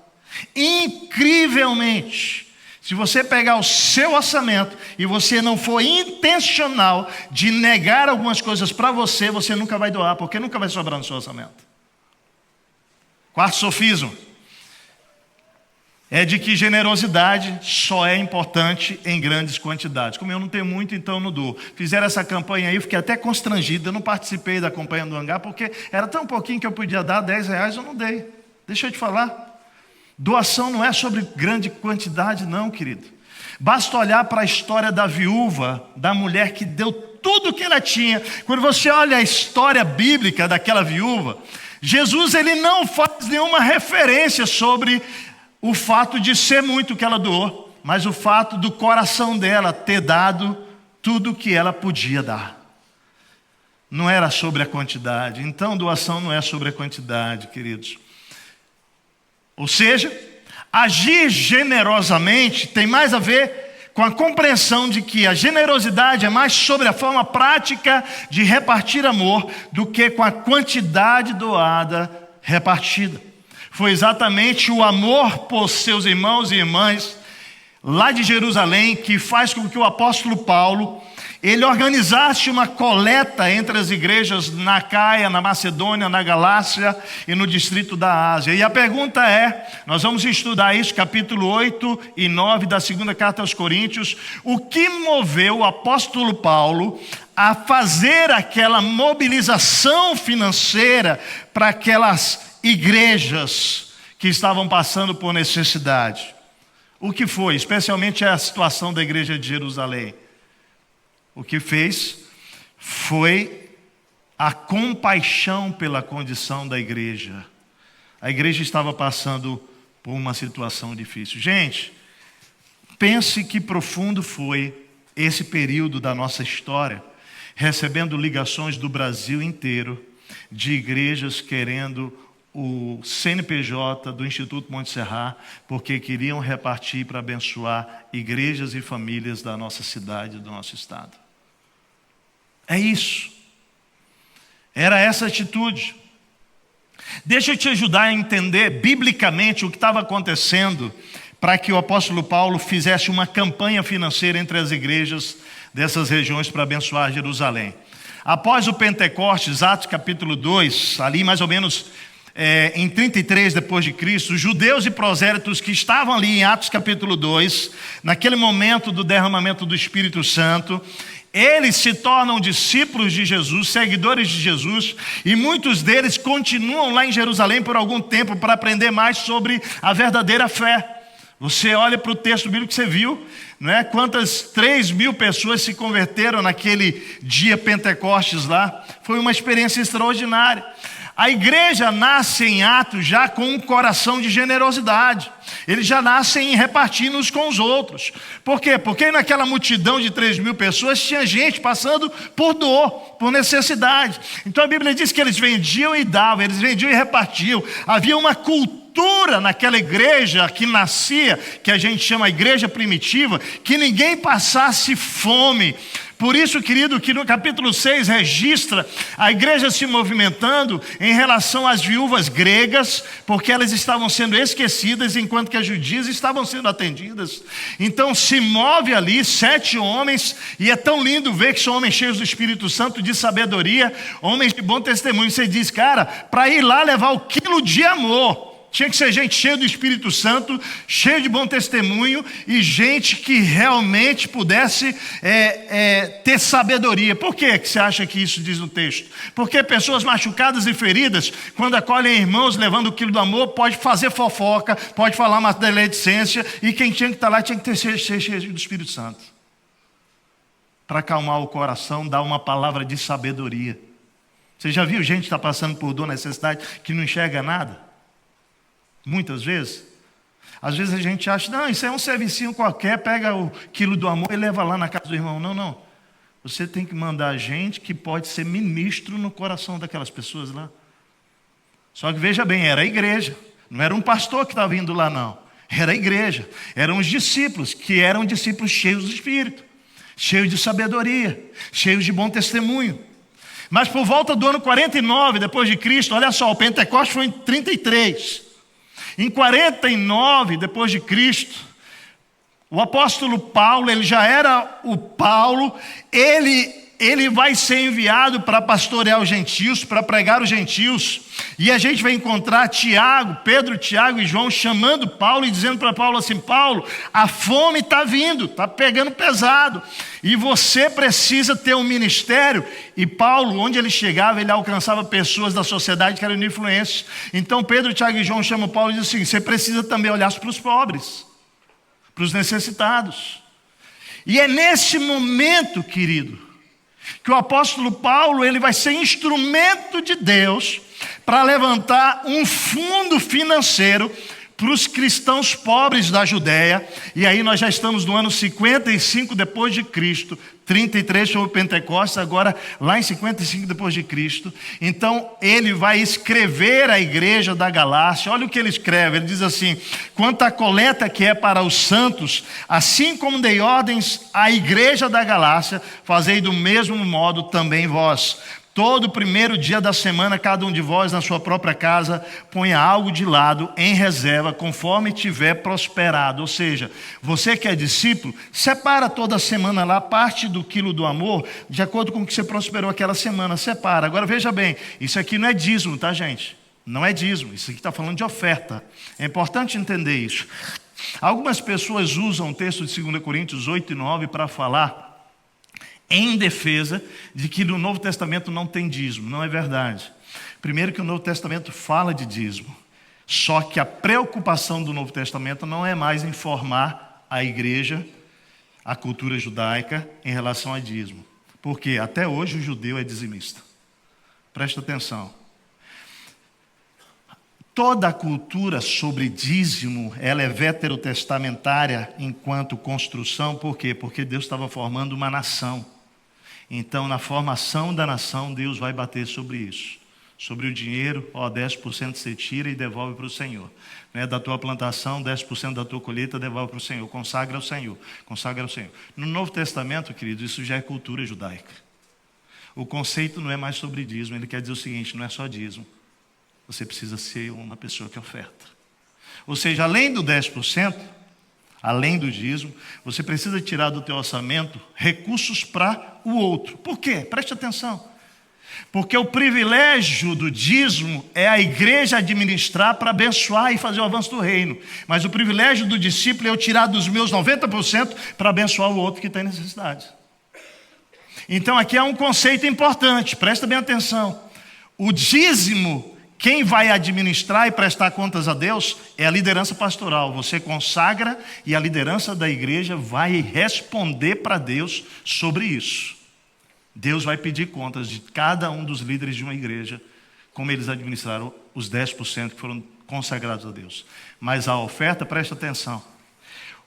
Incrivelmente, se você pegar o seu orçamento e você não for intencional de negar algumas coisas para você, você nunca vai doar, porque nunca vai sobrar no seu orçamento. Quarto sofisma é de que generosidade só é importante em grandes quantidades. Como eu não tenho muito, então eu não dou. Fizeram essa campanha aí, eu fiquei até constrangido. Eu não participei da campanha do hangar, porque era tão pouquinho que eu podia dar, R$10, eu não dei. Deixa eu te falar. Doação não é sobre grande quantidade, não, querido. Basta olhar para a história da viúva, da mulher que deu tudo o que ela tinha. Quando você olha a história bíblica daquela viúva, Jesus ele não faz nenhuma referência sobre o fato de ser muito que ela doou, mas o fato do coração dela ter dado tudo o que ela podia dar. Não era sobre a quantidade. Então, doação não é sobre a quantidade, queridos. Ou seja, agir generosamente tem mais a ver com a compreensão de que a generosidade é mais sobre a forma prática de repartir amor do que com a quantidade doada repartida. Foi exatamente o amor por seus irmãos e irmãs lá de Jerusalém que faz com que o apóstolo Paulo ele organizasse uma coleta entre as igrejas na Acaia, na Macedônia, na Galácia e no distrito da Ásia. E a pergunta é, nós vamos estudar isso, capítulo 8 e 9 da segunda carta aos Coríntios, o que moveu o apóstolo Paulo a fazer aquela mobilização financeira para aquelas igrejas que estavam passando por necessidade. O que foi? Especialmente a situação da igreja de Jerusalém. O que fez foi a compaixão pela condição da igreja. A igreja estava passando por uma situação difícil. Gente, pense que profundo foi esse período da nossa história, recebendo ligações do Brasil inteiro, de igrejas querendo o CNPJ do Instituto Montserrat, porque queriam repartir para abençoar igrejas e famílias da nossa cidade, do nosso estado. É isso. Era essa atitude. Deixa eu te ajudar a entender biblicamente o que estava acontecendo para que o apóstolo Paulo fizesse uma campanha financeira entre as igrejas dessas regiões para abençoar Jerusalém. Após o Pentecostes, Atos capítulo 2, ali mais ou menos em 33 depois de Cristo, os judeus e prosélitos que estavam ali em Atos capítulo 2, naquele momento do derramamento do Espírito Santo, eles se tornam discípulos de Jesus, seguidores de Jesus, e muitos deles continuam lá em Jerusalém por algum tempo para aprender mais sobre a verdadeira fé. Você olha para o texto bíblico que você viu, não é? Quantas 3.000 pessoas se converteram naquele dia Pentecostes lá. Foi uma experiência extraordinária. A igreja nasce em Atos já com um coração de generosidade. Eles já nascem repartindo uns com os outros. Por quê? Porque naquela multidão de 3.000 pessoas tinha gente passando por dor, por necessidade. Então a Bíblia diz que eles vendiam e davam, eles vendiam e repartiam. Havia uma cultura naquela igreja que nascia, que a gente chama a igreja primitiva, que ninguém passasse fome. Por isso, querido, que no capítulo 6 registra a igreja se movimentando em relação às viúvas gregas, porque elas estavam sendo esquecidas, enquanto que as judias estavam sendo atendidas. Então se move ali 7 homens, e é tão lindo ver que são homens cheios do Espírito Santo, de sabedoria, homens de bom testemunho. Você diz, cara, para ir lá levar o quilo de amor, tinha que ser gente cheia do Espírito Santo, cheia de bom testemunho e gente que realmente pudesse ter sabedoria. Por que você acha que isso diz no texto? Porque pessoas machucadas e feridas, quando acolhem irmãos levando o quilo do amor, pode fazer fofoca, pode falar uma maledicência, e quem tinha que estar lá tinha que ser cheio do Espírito Santo. Para acalmar o coração, dar uma palavra de sabedoria. Você já viu gente que está passando por dor, necessidade, que não enxerga nada? Muitas vezes. Às vezes a gente acha, não, isso é um servicinho qualquer, pega o quilo do amor e leva lá na casa do irmão. Não, não. Você tem que mandar gente que pode ser ministro no coração daquelas pessoas lá. Só que veja bem, era a igreja. Não era um pastor que estava indo lá, não. Era a igreja. Eram os discípulos, que eram discípulos cheios do Espírito, cheios de sabedoria, cheios de bom testemunho. Mas por volta do ano 49 depois de Cristo, olha só, o Pentecostes foi em 33. Em 49 depois de Cristo, o apóstolo Paulo, ele já era o Paulo, ele vai ser enviado para pastorear os gentios, para pregar os gentios, e a gente vai encontrar Pedro, Tiago e João chamando Paulo e dizendo para Paulo assim, Paulo, a fome está vindo, está pegando pesado, e você precisa ter um ministério. E Paulo, onde ele chegava, ele alcançava pessoas da sociedade que eram influentes. Então Pedro, Tiago e João chamam Paulo e dizem assim, você precisa também olhar para os pobres, para os necessitados. E é nesse momento, querido, que o apóstolo Paulo ele vai ser instrumento de Deus para levantar um fundo financeiro para os cristãos pobres da Judéia. E aí nós já estamos no ano 55 depois de Cristo, 33 foi o Pentecostes, agora lá em 55 depois de Cristo. Então ele vai escrever à igreja da Galácia. Olha o que ele escreve, ele diz assim, quanto à coleta que é para os santos, assim como dei ordens à igreja da Galácia, fazei do mesmo modo também vós. Todo primeiro dia da semana, cada um de vós na sua própria casa, ponha algo de lado em reserva, conforme tiver prosperado. Ou seja, você que é discípulo, separa toda semana lá parte do quilo do amor, de acordo com o que você prosperou aquela semana, separa. Agora veja bem, isso aqui não é dízimo, tá gente? Não é dízimo, isso aqui está falando de oferta. É importante entender isso. Algumas pessoas usam o texto de 2 Coríntios 8 e 9 para falar em defesa de que no Novo Testamento não tem dízimo. Não é verdade. Primeiro que o Novo Testamento fala de dízimo, só que a preocupação do Novo Testamento não é mais informar a igreja, a cultura judaica em relação a dízimo, porque até hoje o judeu é dizimista. Presta atenção. Toda a cultura sobre dízimo, ela é veterotestamentária enquanto construção. Por quê? Porque Deus estava formando uma nação. Então, na formação da nação, Deus vai bater sobre isso. Sobre o dinheiro, 10% você tira e devolve para o Senhor. Da tua plantação, 10% da tua colheita devolve para o Senhor. Consagra ao Senhor. Consagra ao Senhor. No Novo Testamento, querido, isso já é cultura judaica. O conceito não é mais sobre dízimo. Ele quer dizer o seguinte, não é só dízimo. Você precisa ser uma pessoa que oferta. Ou seja, além do 10%, além do dízimo, você precisa tirar do teu orçamento recursos para o outro. Por quê? Preste atenção. Porque o privilégio do dízimo é a igreja administrar para abençoar e fazer o avanço do reino. Mas o privilégio do discípulo é eu tirar dos meus 90% para abençoar o outro que tem necessidade. Então aqui há um conceito importante, presta bem atenção. O dízimo, quem vai administrar e prestar contas a Deus é a liderança pastoral. Você consagra e a liderança da igreja vai responder para Deus sobre isso. Deus vai pedir contas de cada um dos líderes de uma igreja como eles administraram os 10% que foram consagrados a Deus. Mas a oferta, presta atenção,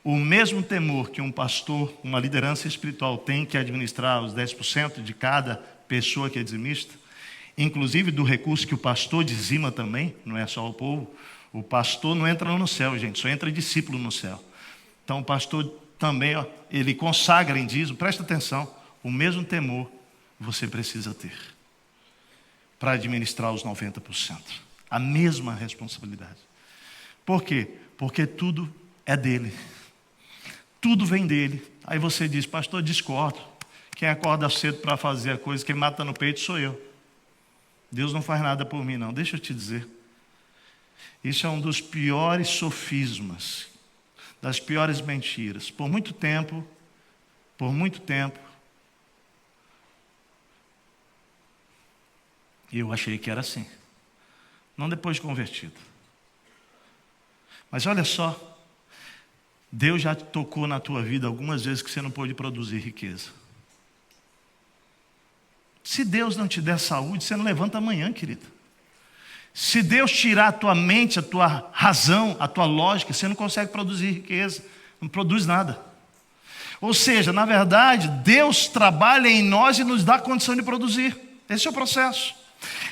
o mesmo temor que um pastor, uma liderança espiritual tem que administrar os 10% de cada pessoa que é dizimista, inclusive do recurso que o pastor dizima também, não é só o povo. O pastor não entra no céu, gente, só entra discípulo no céu. Então o pastor também, ele consagra em dízimo, presta atenção, o mesmo temor você precisa ter para administrar os 90%. A mesma responsabilidade. Por quê? Porque tudo é dele. Tudo vem dele. Aí você diz, pastor, discordo. Quem acorda cedo para fazer a coisa, quem mata no peito sou eu. Deus não faz nada por mim, não. Deixa eu te dizer. Isso é um dos piores sofismas, das piores mentiras. Por muito tempo, eu achei que era assim. Não depois de convertido. Mas olha só, Deus já tocou na tua vida algumas vezes que você não pôde produzir riqueza. Se Deus não te der saúde, você não levanta amanhã, querido. Se Deus tirar a tua mente, a tua razão, a tua lógica, você não consegue produzir riqueza, não produz nada. Ou seja, na verdade, Deus trabalha em nós e nos dá condição de produzir. Esse é o processo.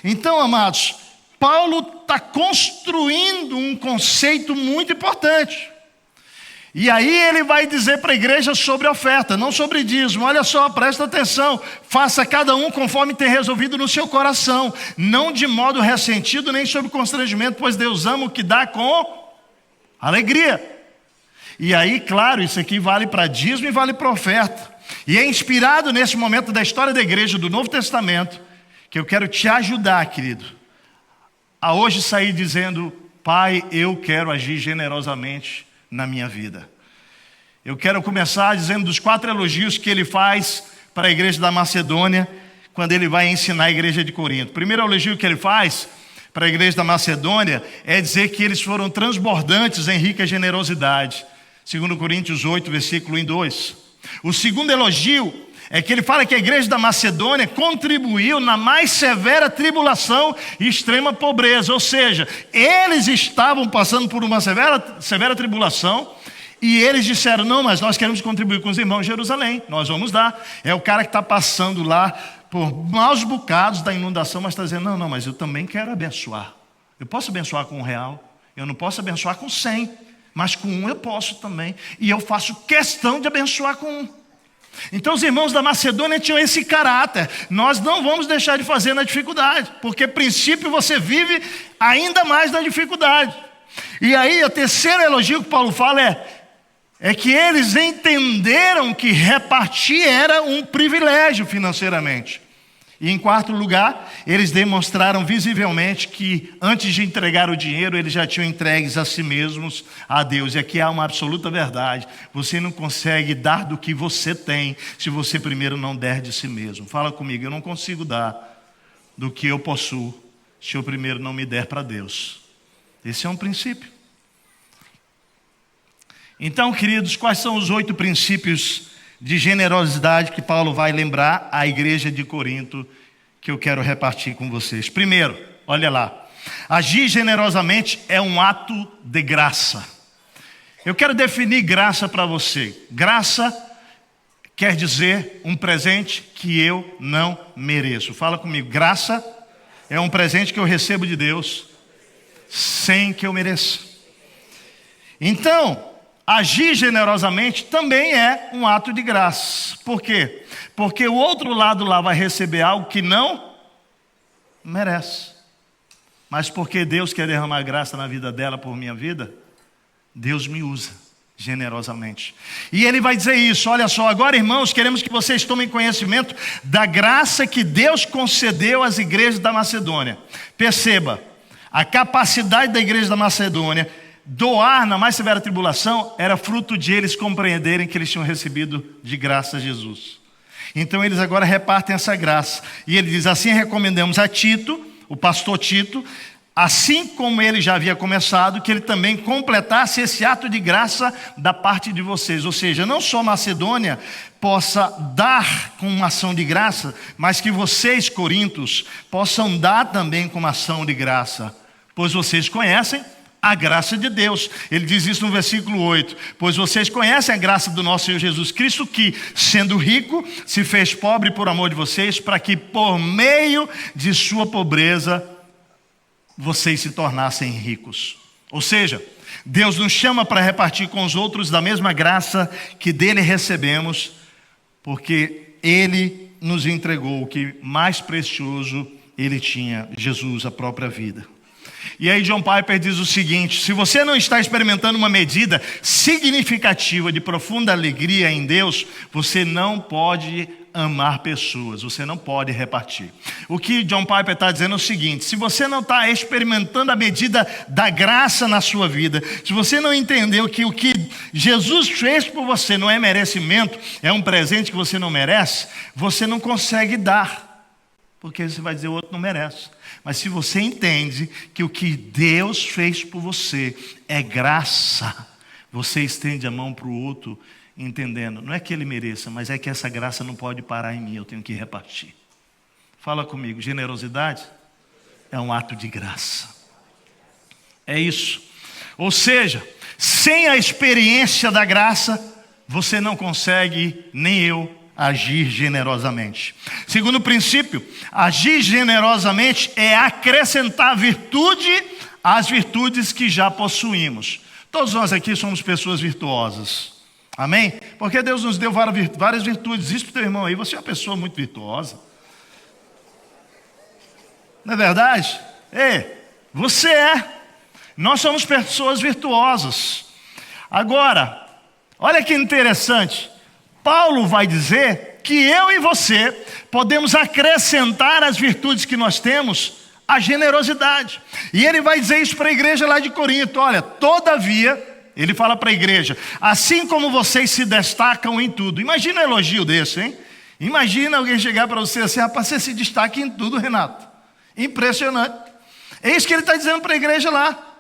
Então, amados, Paulo está construindo um conceito muito importante. E aí ele vai dizer para a igreja sobre oferta, não sobre dízimo. Olha só, presta atenção. Faça cada um conforme tem resolvido no seu coração, não de modo ressentido nem sob constrangimento, pois Deus ama o que dá com alegria. E aí, claro, isso aqui vale para dízimo e vale para oferta. E é inspirado nesse momento da história da igreja do Novo Testamento, que eu quero te ajudar, querido, a hoje sair dizendo, Pai, eu quero agir generosamente na minha vida. Eu quero começar dizendo dos 4 elogios que ele faz para a igreja da Macedônia, quando ele vai ensinar a igreja de Corinto. O primeiro elogio que ele faz para a igreja da Macedônia é dizer que eles foram transbordantes em rica generosidade. 2 Coríntios 8, versículo 1 e 2. O segundo elogio é que ele fala que a igreja da Macedônia contribuiu na mais severa tribulação e extrema pobreza. Ou seja, eles estavam passando por uma severa tribulação e eles disseram, não, mas nós queremos contribuir com os irmãos de Jerusalém, nós vamos dar. É o cara que está passando lá por maus bocados da inundação, mas está dizendo, não, mas eu também quero abençoar. Eu posso abençoar com R$1, eu não posso abençoar com 100, mas com 1 eu posso também. E eu faço questão de abençoar com 1. Então os irmãos da Macedônia tinham esse caráter. Nós não vamos deixar de fazer na dificuldade, porque princípio você vive ainda mais na dificuldade. E aí o terceiro elogio que Paulo fala é que eles entenderam que repartir era um privilégio financeiramente. E em quarto lugar, eles demonstraram visivelmente que antes de entregar o dinheiro, eles já tinham entregues a si mesmos a Deus. E aqui há uma absoluta verdade. Você não consegue dar do que você tem se você primeiro não der de si mesmo. Fala comigo, eu não consigo dar do que eu possuo se eu primeiro não me der para Deus. Esse é um princípio. Então, queridos, quais são os 8 princípios de generosidade que Paulo vai lembrar à igreja de Corinto, que eu quero repartir com vocês? Primeiro, olha lá, agir generosamente é um ato de graça. Eu quero definir graça para você. Graça quer dizer um presente que eu não mereço. Fala comigo, graça é um presente que eu recebo de Deus sem que eu mereça. Então, agir generosamente também é um ato de graça. Por quê? Porque o outro lado lá vai receber algo que não merece. Mas porque Deus quer derramar graça na vida dela por minha vida, Deus me usa generosamente. E ele vai dizer isso, olha só, agora irmãos, queremos que vocês tomem conhecimento da graça que Deus concedeu às igrejas da Macedônia. Perceba, a capacidade da igreja da Macedônia doar na mais severa tribulação era fruto de eles compreenderem que eles tinham recebido de graça Jesus. Então eles agora repartem essa graça. E ele diz, assim recomendamos a Tito, o pastor Tito, assim como ele já havia começado, que ele também completasse esse ato de graça da parte de vocês. Ou seja, não só Macedônia possa dar com uma ação de graça, mas que vocês, Coríntios, possam dar também com uma ação de graça, pois vocês conhecem a graça de Deus. Ele diz isso no versículo 8: pois vocês conhecem a graça do nosso Senhor Jesus Cristo, que, sendo rico, se fez pobre por amor de vocês, para que por meio de sua pobreza vocês se tornassem ricos. Ou seja, Deus nos chama para repartir com os outros da mesma graça que dele recebemos, porque ele nos entregou o que mais precioso ele tinha, Jesus, a própria vida. E aí John Piper diz o seguinte: se você não está experimentando uma medida significativa de profunda alegria em Deus, você não pode amar pessoas, você não pode repartir. O que John Piper está dizendo é o seguinte: se você não está experimentando a medida da graça na sua vida, se você não entendeu que o que Jesus fez por você não é merecimento, é um presente que você não merece, você não consegue dar, porque você vai dizer o outro não merece. Mas se você entende que o que Deus fez por você é graça, você estende a mão para o outro, entendendo, não é que ele mereça, mas é que essa graça não pode parar em mim, eu tenho que repartir. Fala comigo, generosidade é um ato de graça. É isso. Ou seja, sem a experiência da graça, você não consegue, nem eu, agir generosamente. Segundo princípio, agir generosamente é acrescentar virtude às virtudes que já possuímos. Todos nós aqui somos pessoas virtuosas. Amém? Porque Deus nos deu várias virtudes. Diz para o teu irmão aí: você é uma pessoa muito virtuosa. Não é verdade? Você é. Nós somos pessoas virtuosas. Agora, olha que interessante. Paulo vai dizer que eu e você podemos acrescentar as virtudes que nós temos à generosidade. E ele vai dizer isso para a igreja lá de Corinto: olha, todavia, ele fala para a igreja, assim como vocês se destacam em tudo. Imagina um elogio desse, hein? Imagina alguém chegar para você assim: rapaz, você se destaca em tudo, Renato. Impressionante. É isso que ele está dizendo para a igreja lá.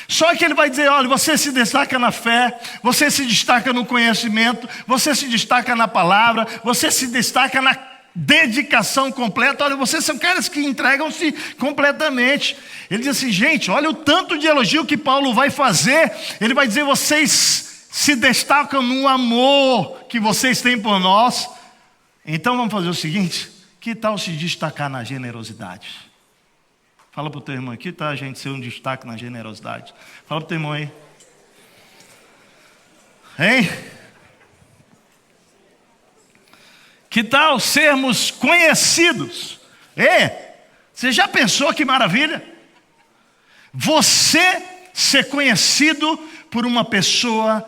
Só que ele vai dizer: olha, você se destaca na fé, você se destaca no conhecimento, você se destaca na palavra, você se destaca na dedicação completa. Olha, vocês são caras que entregam-se completamente. Ele diz assim: gente, olha o tanto de elogio que Paulo vai fazer. Ele vai dizer: vocês se destacam no amor que vocês têm por nós. Então vamos fazer o seguinte: que tal se destacar na generosidade? Fala para o teu irmão aqui, tá? A gente ser um destaque na generosidade. Fala para o teu irmão aí. Hein? Que tal sermos conhecidos? Você já pensou que maravilha? Você ser conhecido por uma pessoa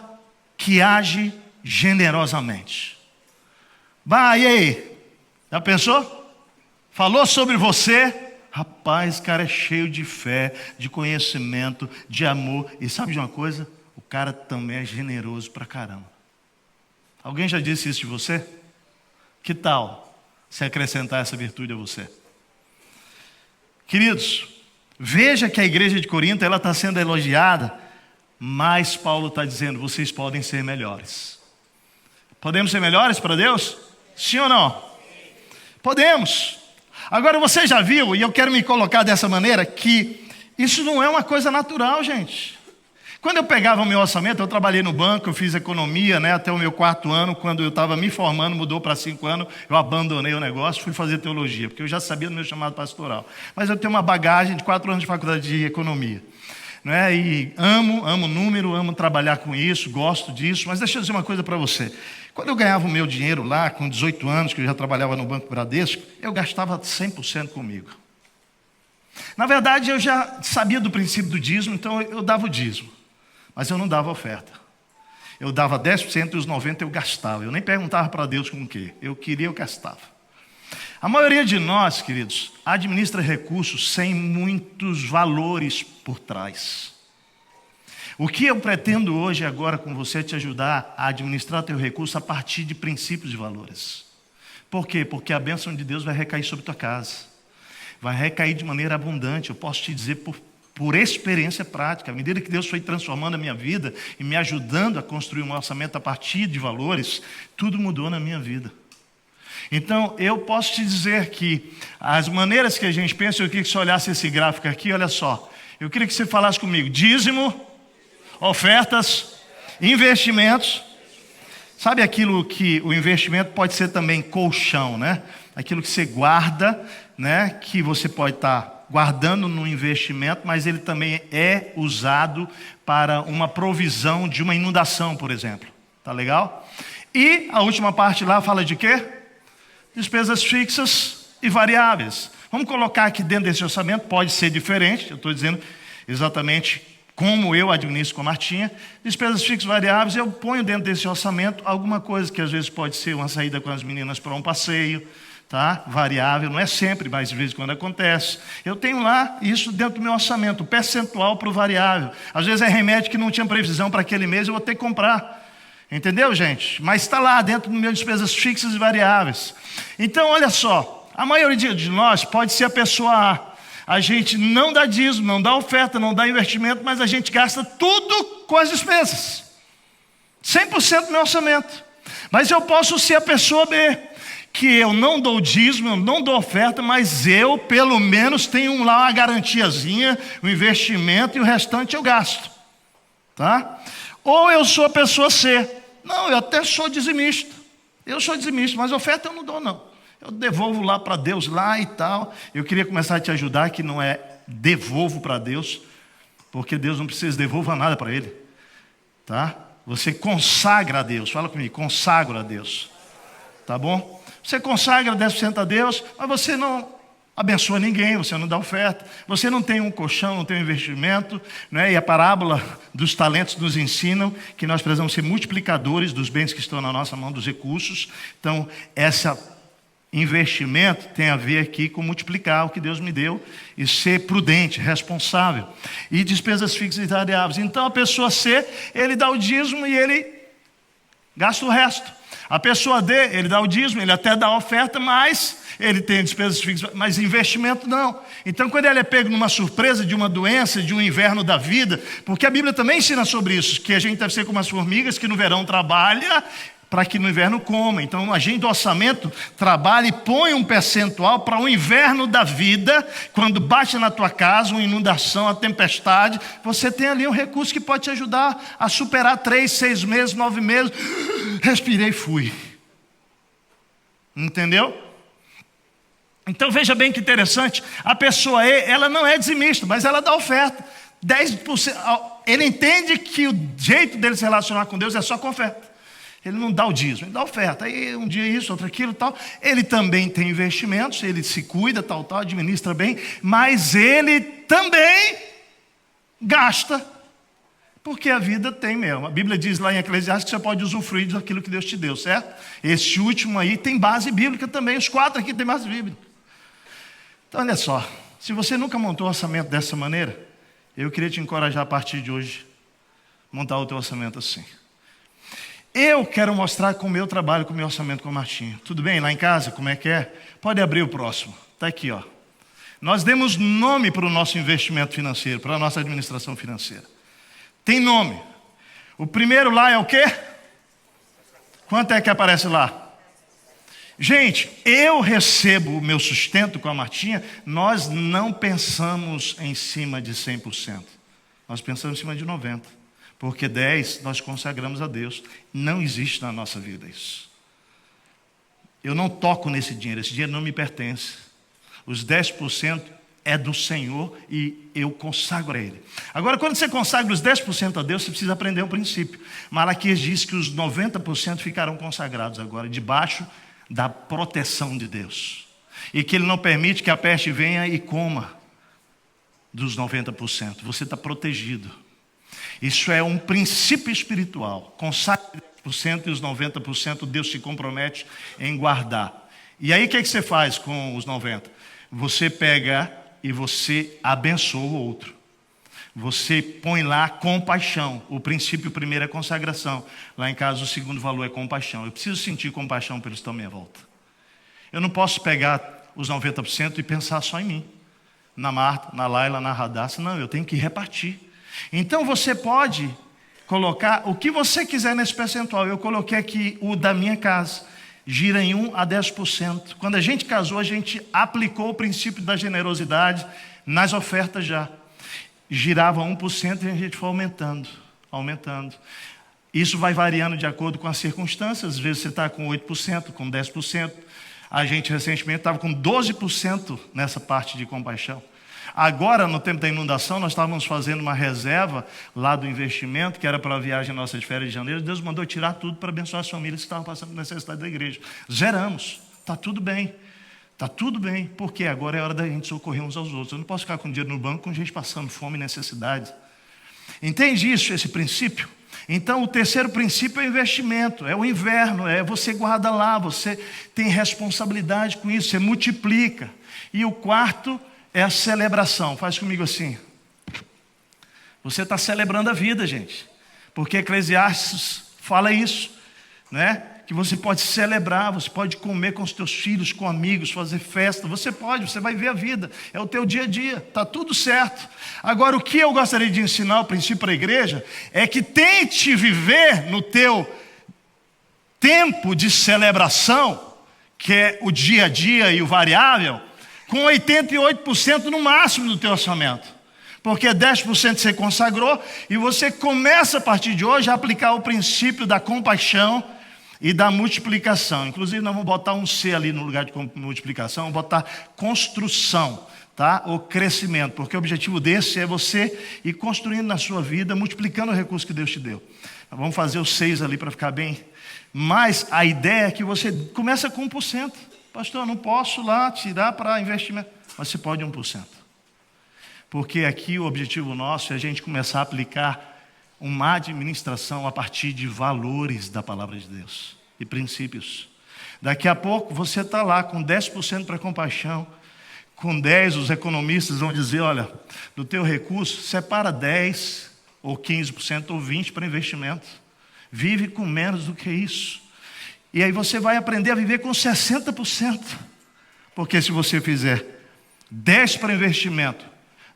que age generosamente. Vai, e aí? Já pensou? Falou sobre você. Rapaz, cara é cheio de fé, de conhecimento, de amor. E sabe de uma coisa? O cara também é generoso pra caramba. Alguém já disse isso de você? Que tal se acrescentar essa virtude a você? Queridos, veja que a igreja de Corinto ela está sendo elogiada, mas Paulo está dizendo: vocês podem ser melhores. Podemos ser melhores para Deus? Sim ou não? Podemos. Agora você já viu, e eu quero me colocar dessa maneira, que isso não é uma coisa natural, gente. Quando eu pegava o meu orçamento, eu trabalhei no banco, eu fiz economia, né, até o meu 4º ano. Quando eu estava me formando, mudou para 5 anos, eu abandonei o negócio, fui fazer teologia, porque eu já sabia do meu chamado pastoral. Mas eu tenho uma bagagem de 4 anos de faculdade de economia. Né? E amo número, amo trabalhar com isso, gosto disso. Mas deixa eu dizer uma coisa para você. Quando eu ganhava o meu dinheiro lá, com 18 anos, que eu já trabalhava no Banco Bradesco, eu gastava 100% comigo. Na verdade, eu já sabia do princípio do dízimo, então eu dava o dízimo. Mas eu não dava oferta. Eu dava 10% e os 90% eu gastava. Eu nem perguntava para Deus com o quê. Eu queria, eu gastava. A maioria de nós, queridos, administra recursos sem muitos valores por trás. O que eu pretendo hoje, agora com você, é te ajudar a administrar teu recurso a partir de princípios e valores. Por quê? Porque a bênção de Deus vai recair sobre tua casa. Vai recair de maneira abundante. Eu posso te dizer por por experiência prática. À medida que Deus foi transformando a minha vida e me ajudando a construir um orçamento a partir de valores, tudo mudou na minha vida. Então, eu posso te dizer que as maneiras que a gente pensa, eu queria que você olhasse esse gráfico aqui, olha só. Eu queria que você falasse comigo: dízimo, ofertas, investimentos. Sabe aquilo que o investimento pode ser também colchão, né? Aquilo que você guarda, né? Que você pode estar guardando no investimento, mas ele também é usado para uma provisão de uma inundação, por exemplo. Tá legal? E a última parte lá fala de quê? Despesas fixas e variáveis. Vamos colocar aqui dentro desse orçamento, pode ser diferente, eu estou dizendo exatamente como eu administro com a Martinha. Despesas fixas e variáveis, eu ponho dentro desse orçamento alguma coisa que às vezes pode ser uma saída com as meninas para um passeio, tá? Variável, não é sempre, mas de vez em quando acontece. Eu tenho lá isso dentro do meu orçamento, o percentual para o variável. Às vezes é remédio que não tinha previsão para aquele mês, eu vou ter que comprar. Entendeu, gente? Mas está lá dentro do meu despesas fixas e variáveis. Então, olha só, a maioria de nós pode ser a pessoa A. A gente não dá dízimo, não dá oferta, não dá investimento, mas a gente gasta tudo com as despesas. 100% do meu orçamento. Mas eu posso ser a pessoa B, que eu não dou dízimo, eu não dou oferta, mas eu, pelo menos, tenho lá uma garantiazinha, um investimento e o restante eu gasto. Tá? Ou eu sou a pessoa C. Não, eu até sou dizimista. Eu sou dizimista, mas oferta eu não dou, não. Eu devolvo lá para Deus lá e tal. Eu queria começar a te ajudar, que não é devolvo para Deus, porque Deus não precisa devolver nada para Ele. Tá? Você consagra a Deus. Fala comigo, consagro a Deus. Tá bom? Você consagra 10% a Deus, mas você não abençoa ninguém, você não dá oferta, você não tem um colchão, não tem um investimento, né? E a parábola dos talentos nos ensinam que nós precisamos ser multiplicadores dos bens que estão na nossa mão, dos recursos. Então, esse investimento tem a ver aqui com multiplicar o que Deus me deu e ser prudente, responsável. E despesas fixas e variáveis. Então, a pessoa C, ele dá o dízimo e ele gasta o resto. A pessoa D, ele dá o dízimo, ele até dá a oferta, mas ele tem despesas fixas, mas investimento não. Então, quando ele é pego numa surpresa de uma doença, de um inverno da vida, porque a Bíblia também ensina sobre isso, que a gente deve ser como as formigas que no verão trabalha para que no inverno coma. Então, a gente do orçamento trabalha e põe um percentual para o inverno da vida. Quando bate na tua casa uma inundação, uma tempestade, você tem ali um recurso que pode te ajudar a superar 3, 6 meses, 9 meses. Respirei e fui. Entendeu? Então veja bem que interessante. A pessoa E, ela não é dizimista, mas ela dá oferta. 10%. Ele entende que o jeito dele se relacionar com Deus é só com oferta. Ele não dá o dízimo, ele dá oferta. Aí um dia isso, outro aquilo, tal. Ele também tem investimentos, ele se cuida, tal, administra bem. Mas ele também gasta. Porque a vida tem mesmo. A Bíblia diz lá em Eclesiastes que você pode usufruir daquilo que Deus te deu, certo? Esse último aí tem base bíblica também. Os 4 aqui tem base bíblica. Então, olha só. Se você nunca montou orçamento dessa maneira, eu queria te encorajar a partir de hoje montar o teu orçamento assim. Eu quero mostrar como eu trabalho com o meu orçamento com a Martinha. Tudo bem? Lá em casa, como é que é? Pode abrir o próximo. Está aqui, ó. Nós demos nome para o nosso investimento financeiro, para a nossa administração financeira. Tem nome. O primeiro lá é o quê? Quanto é que aparece lá? Gente, eu recebo o meu sustento com a Martinha, nós não pensamos em cima de 100%. Nós pensamos em cima de 90%. Porque 10% nós consagramos a Deus. Não existe na nossa vida isso. Eu não toco nesse dinheiro, esse dinheiro não me pertence. Os 10% é do Senhor e eu consagro a Ele. Agora, quando você consagra os 10% a Deus, você precisa aprender um princípio. Malaquias diz que os 90% ficarão consagrados agora, debaixo da proteção de Deus. E que Ele não permite que a peste venha e coma dos 90%. Você está protegido. Isso é um princípio espiritual. Consagre 10% e os 90% Deus se compromete em guardar. E aí o que você faz com os 90%? Você pega e você abençoa o outro. Você põe lá compaixão. O princípio primeiro é consagração. Lá em casa o segundo valor é compaixão. Eu preciso sentir compaixão pelos que estão à minha volta. Eu não posso pegar os 90% e pensar só em mim. na Marta, na Laila, na Radassa. Não, eu tenho que repartir. Então você pode colocar o que você quiser nesse percentual. Eu coloquei aqui o da minha casa. Gira em 1 a 10%. Quando a gente casou, a gente aplicou o princípio da generosidade nas ofertas já. Girava 1% e a gente foi aumentando. Isso vai variando de acordo com as circunstâncias. Às vezes você está com 8%, com 10%. A gente recentemente estava com 12% nessa parte de compaixão. Agora, no tempo da inundação, nós estávamos fazendo uma reserva lá do investimento, que era para a viagem nossa de férias de janeiro. Deus mandou tirar tudo para abençoar as famílias que estavam passando necessidade da igreja. Zeramos. Está tudo bem. Está tudo bem. Porque agora é hora da gente socorrer uns aos outros. Eu não posso ficar com dinheiro no banco com gente passando fome e necessidade. Entende isso, esse princípio? Então, o terceiro princípio é o investimento. É o inverno. É você guarda lá. Você tem responsabilidade com isso. Você multiplica. E o quarto é a celebração. Faz comigo assim. Você está celebrando a vida, gente. Porque Eclesiastes fala isso, né? Que você pode celebrar, você pode comer com os teus filhos, com amigos, fazer festa. Você vai ver a vida. É o teu dia a dia. Está tudo certo. Agora, o que eu gostaria de ensinar, o princípio para a igreja, é que tente viver no teu tempo de celebração, que é o dia a dia e o variável, com 88% no máximo do teu orçamento. Porque 10% você consagrou e você começa a partir de hoje a aplicar o princípio da compaixão e da multiplicação. Inclusive nós vamos botar um C ali no lugar de multiplicação, vamos botar construção, tá? Ou crescimento, porque o objetivo desse é você ir construindo na sua vida, multiplicando o recurso que Deus te deu. Vamos fazer os 6 ali para ficar bem. Mas a ideia é que você começa com 1%. Pastor, eu não posso lá tirar para investimento. Mas você pode 1%. Porque aqui o objetivo nosso é a gente começar a aplicar uma administração a partir de valores da palavra de Deus e princípios. Daqui a pouco você está lá com 10% para compaixão, com 10% os economistas vão dizer, olha, do teu recurso, separa 10% ou 15% ou 20% para investimento. Vive com menos do que isso. E aí você vai aprender a viver com 60%. Porque se você fizer 10% para investimento,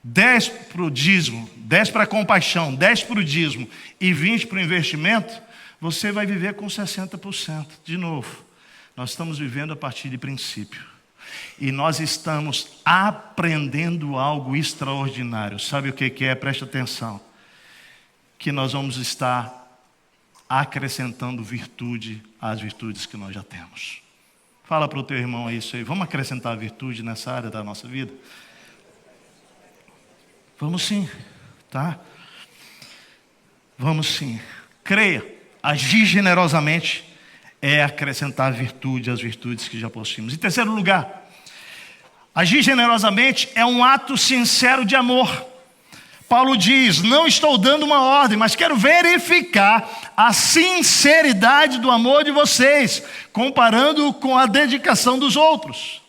10% para o dízimo, 10% para a compaixão, 10% para o dízimo e 20% para o investimento, você vai viver com 60%. De novo, nós estamos vivendo a partir de princípio. E nós estamos aprendendo algo extraordinário. Sabe o que é? Preste atenção. Que nós vamos estar acrescentando virtude às virtudes que nós já temos. Fala para o teu irmão isso aí. Vamos acrescentar virtude nessa área da nossa vida? Vamos sim, tá? Vamos sim. Creia, agir generosamente é acrescentar virtude às virtudes que já possuímos. Em terceiro lugar, agir generosamente é um ato sincero de amor. Paulo diz, não estou dando uma ordem, mas quero verificar a sinceridade do amor de vocês, comparando com a dedicação dos outros.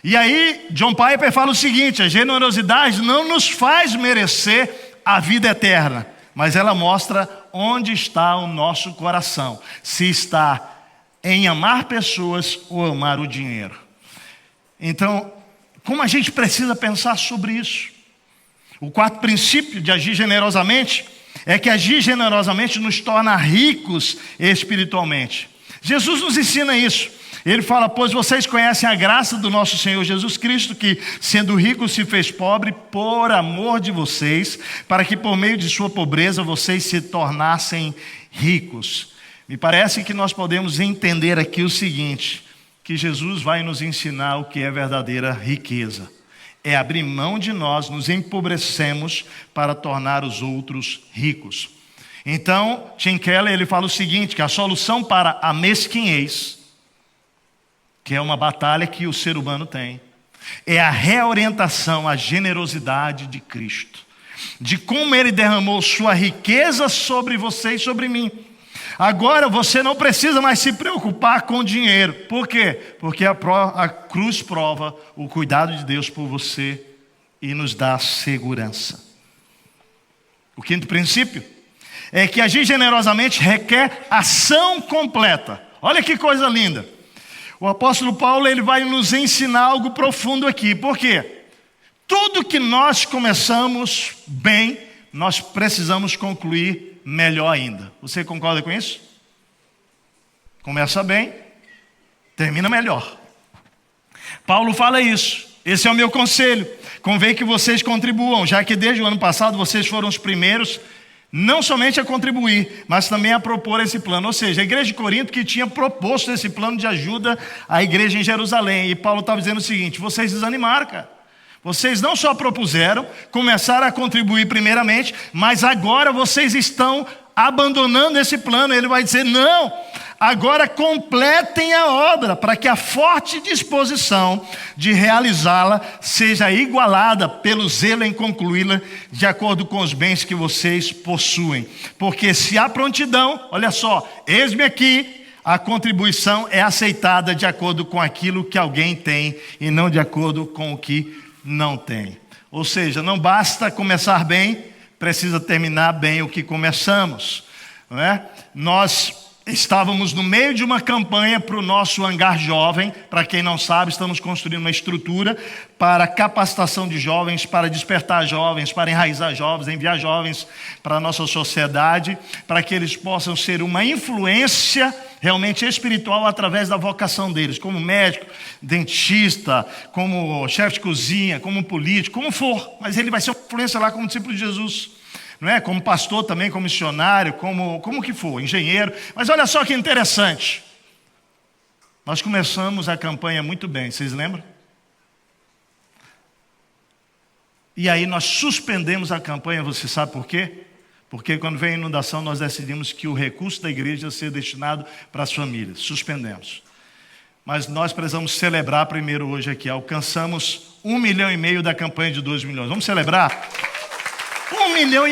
E aí, John Piper fala o seguinte, a generosidade não nos faz merecer a vida eterna, mas ela mostra onde está o nosso coração, se está em amar pessoas ou amar o dinheiro. Então, como a gente precisa pensar sobre isso? O quarto princípio de agir generosamente é que agir generosamente nos torna ricos espiritualmente. Jesus nos ensina isso. Ele fala, pois vocês conhecem a graça do nosso Senhor Jesus Cristo, que sendo rico se fez pobre por amor de vocês, para que por meio de sua pobreza vocês se tornassem ricos. Me parece que nós podemos entender aqui o seguinte, que Jesus vai nos ensinar o que é verdadeira riqueza. É abrir mão de nós, nos empobrecemos para tornar os outros ricos. Então, Tim Keller ele fala o seguinte, que a solução para a mesquinhez, que é uma batalha que o ser humano tem, é a reorientação à generosidade de Cristo, de como Ele derramou sua riqueza sobre você e sobre mim. Agora você não precisa mais se preocupar com dinheiro. Por quê? Porque a cruz prova o cuidado de Deus por você e nos dá segurança. O quinto princípio é que agir generosamente requer ação completa. Olha que coisa linda. O apóstolo Paulo ele vai nos ensinar algo profundo aqui. Por quê? Tudo que nós começamos bem, nós precisamos concluir melhor ainda. Você concorda com isso? Começa bem, termina melhor. Paulo fala isso. Esse é o meu conselho. Convém que vocês contribuam, já que desde o ano passado vocês foram os primeiros, não somente a contribuir, mas também a propor esse plano. Ou seja, a igreja de Corinto que tinha proposto esse plano de ajuda à igreja em Jerusalém. E Paulo estava dizendo o seguinte: vocês desanimaram, cara. Vocês não só propuseram, começaram a contribuir primeiramente, mas agora vocês estão abandonando esse plano. Ele vai dizer: não, agora completem a obra, para que a forte disposição de realizá-la seja igualada pelo zelo em concluí-la de acordo com os bens que vocês possuem. Porque se há prontidão, olha só, eis-me aqui, a contribuição é aceitada de acordo com aquilo que alguém tem e não de acordo com o que não tem. Ou seja, não basta começar bem, precisa terminar bem o que começamos, não é? Nós estávamos no meio de uma campanha para o nosso hangar jovem. Para quem não sabe, estamos construindo uma estrutura para capacitação de jovens, para despertar jovens, para enraizar jovens, enviar jovens para a nossa sociedade, para que eles possam ser uma influência realmente espiritual através da vocação deles, como médico, dentista, como chefe de cozinha, como político, como for, mas ele vai ser uma influência lá como discípulo de Jesus, não é? Como pastor também, como missionário, como que for, engenheiro. Mas olha só que interessante, nós começamos a campanha muito bem, vocês lembram? E aí nós suspendemos a campanha, você sabe por quê? Porque quando veio a inundação, nós decidimos que o recurso da igreja ia ser destinado para as famílias. Suspendemos. Mas nós precisamos celebrar primeiro hoje aqui. Alcançamos 1,5 milhão da campanha de 2 milhões. Vamos celebrar? 1,5 milhão.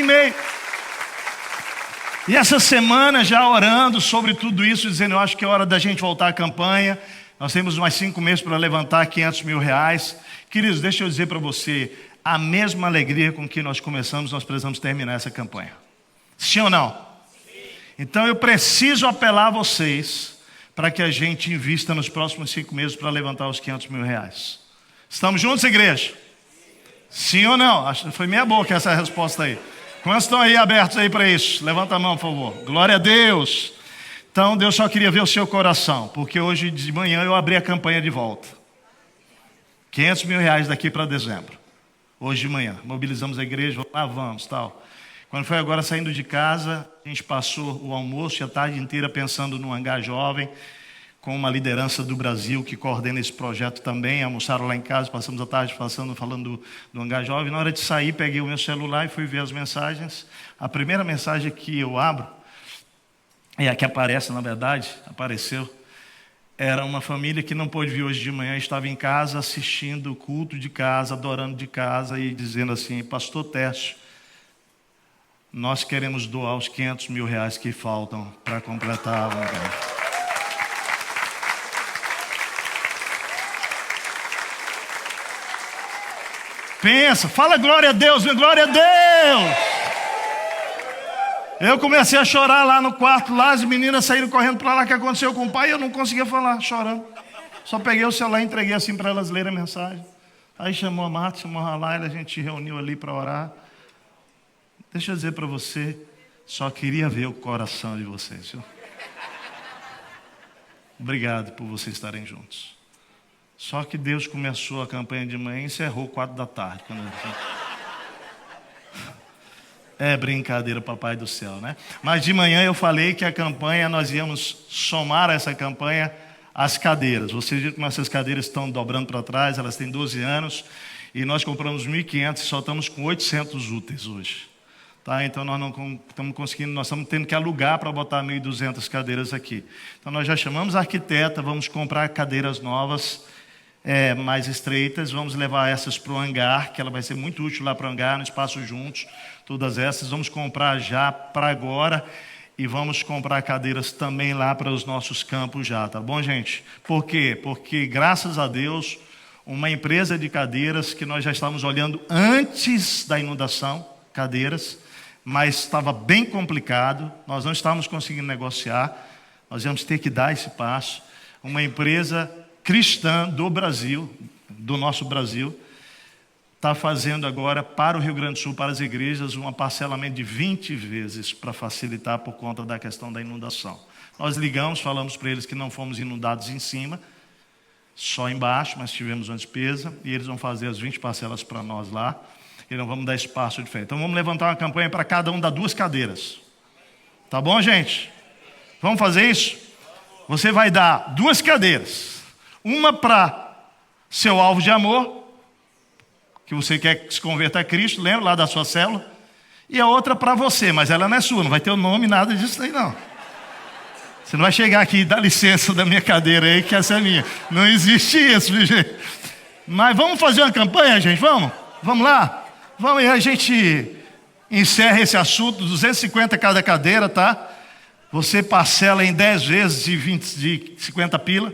E essa semana já orando sobre tudo isso, dizendo: eu acho que é hora da gente voltar à campanha. Nós temos mais 5 meses para levantar 500 mil reais. Queridos, deixa eu dizer para você, a mesma alegria com que nós começamos, nós precisamos terminar essa campanha. Sim ou não? Sim. Então eu preciso apelar a vocês para que a gente invista nos próximos 5 meses para levantar os 500 mil reais. Estamos juntos, igreja? Sim ou não? Foi meia boca essa resposta aí. Quantos estão aí abertos aí para isso? Levanta a mão, por favor. Glória a Deus. Então Deus só queria ver o seu coração, porque hoje de manhã eu abri a campanha de volta. 500 mil reais daqui para dezembro. Hoje de manhã, mobilizamos a igreja, vamos, tal. Quando foi agora saindo de casa, a gente passou o almoço e a tarde inteira pensando no hangar jovem, com uma liderança do Brasil que coordena esse projeto também. Almoçaram lá em casa, passamos a tarde falando do hangar jovem. Na hora de sair, peguei o meu celular e fui ver as mensagens. A primeira mensagem que eu abro, é a que aparece, na verdade, apareceu, era uma família que não pôde vir hoje de manhã, estava em casa assistindo o culto de casa, adorando de casa e dizendo assim: pastor Tércio, nós queremos doar os 500 mil reais que faltam para completar a campanha. Pensa, fala glória a Deus, glória a Deus! Eu comecei a chorar lá no quarto, lá as meninas saíram correndo para lá, o que aconteceu com o pai, eu não conseguia falar, chorando. Só peguei o celular e entreguei assim para elas lerem a mensagem. Aí chamou a Marta, chamou a Laila, a gente reuniu ali para orar. Deixa eu dizer para você, só queria ver o coração de vocês, viu? Obrigado por vocês estarem juntos. Só que Deus começou a campanha de manhã e encerrou 4 da tarde. É brincadeira, papai do céu, né? Mas de manhã eu falei que a campanha, nós íamos somar a essa campanha as cadeiras. Vocês viram como essas cadeiras estão dobrando para trás, elas têm 12 anos, e nós compramos 1.500 e só estamos com 800 úteis hoje. Tá? Então nós não estamos conseguindo, nós estamos tendo que alugar para botar 1.200 cadeiras aqui. Então nós já chamamos a arquiteta, vamos comprar cadeiras novas, mais estreitas, vamos levar essas para o hangar, que ela vai ser muito útil lá para o hangar, no espaço juntos, todas essas, vamos comprar já para agora e vamos comprar cadeiras também lá para os nossos campos já, tá bom, gente? Por quê? Porque, graças a Deus, uma empresa de cadeiras que nós já estávamos olhando antes da inundação, cadeiras, mas estava bem complicado, nós não estávamos conseguindo negociar, nós íamos ter que dar esse passo, uma empresa cristã do Brasil, do nosso Brasil, está fazendo agora para o Rio Grande do Sul, para as igrejas, um parcelamento de 20 vezes para facilitar por conta da questão da inundação. Nós ligamos, falamos para eles que não fomos inundados em cima, só embaixo, mas tivemos uma despesa, e eles vão fazer as 20 parcelas para nós lá, e não vamos dar espaço de fé. Então vamos levantar uma campanha para cada um dar 2 cadeiras. Tá bom, gente? Vamos fazer isso? Você vai dar 2 cadeiras. Uma para seu alvo de amor, que você quer se converter a Cristo, lembra lá da sua célula? E a outra para você, mas ela não é sua, não vai ter o nome, nada disso aí não. Você não vai chegar aqui e dar licença da minha cadeira aí, que essa é minha. Não existe isso, viu, gente? Mas vamos fazer uma campanha, gente? Vamos? Vamos lá? Vamos e a gente encerra esse assunto, 250 cada cadeira, tá? Você parcela em 10 vezes de 50 pila,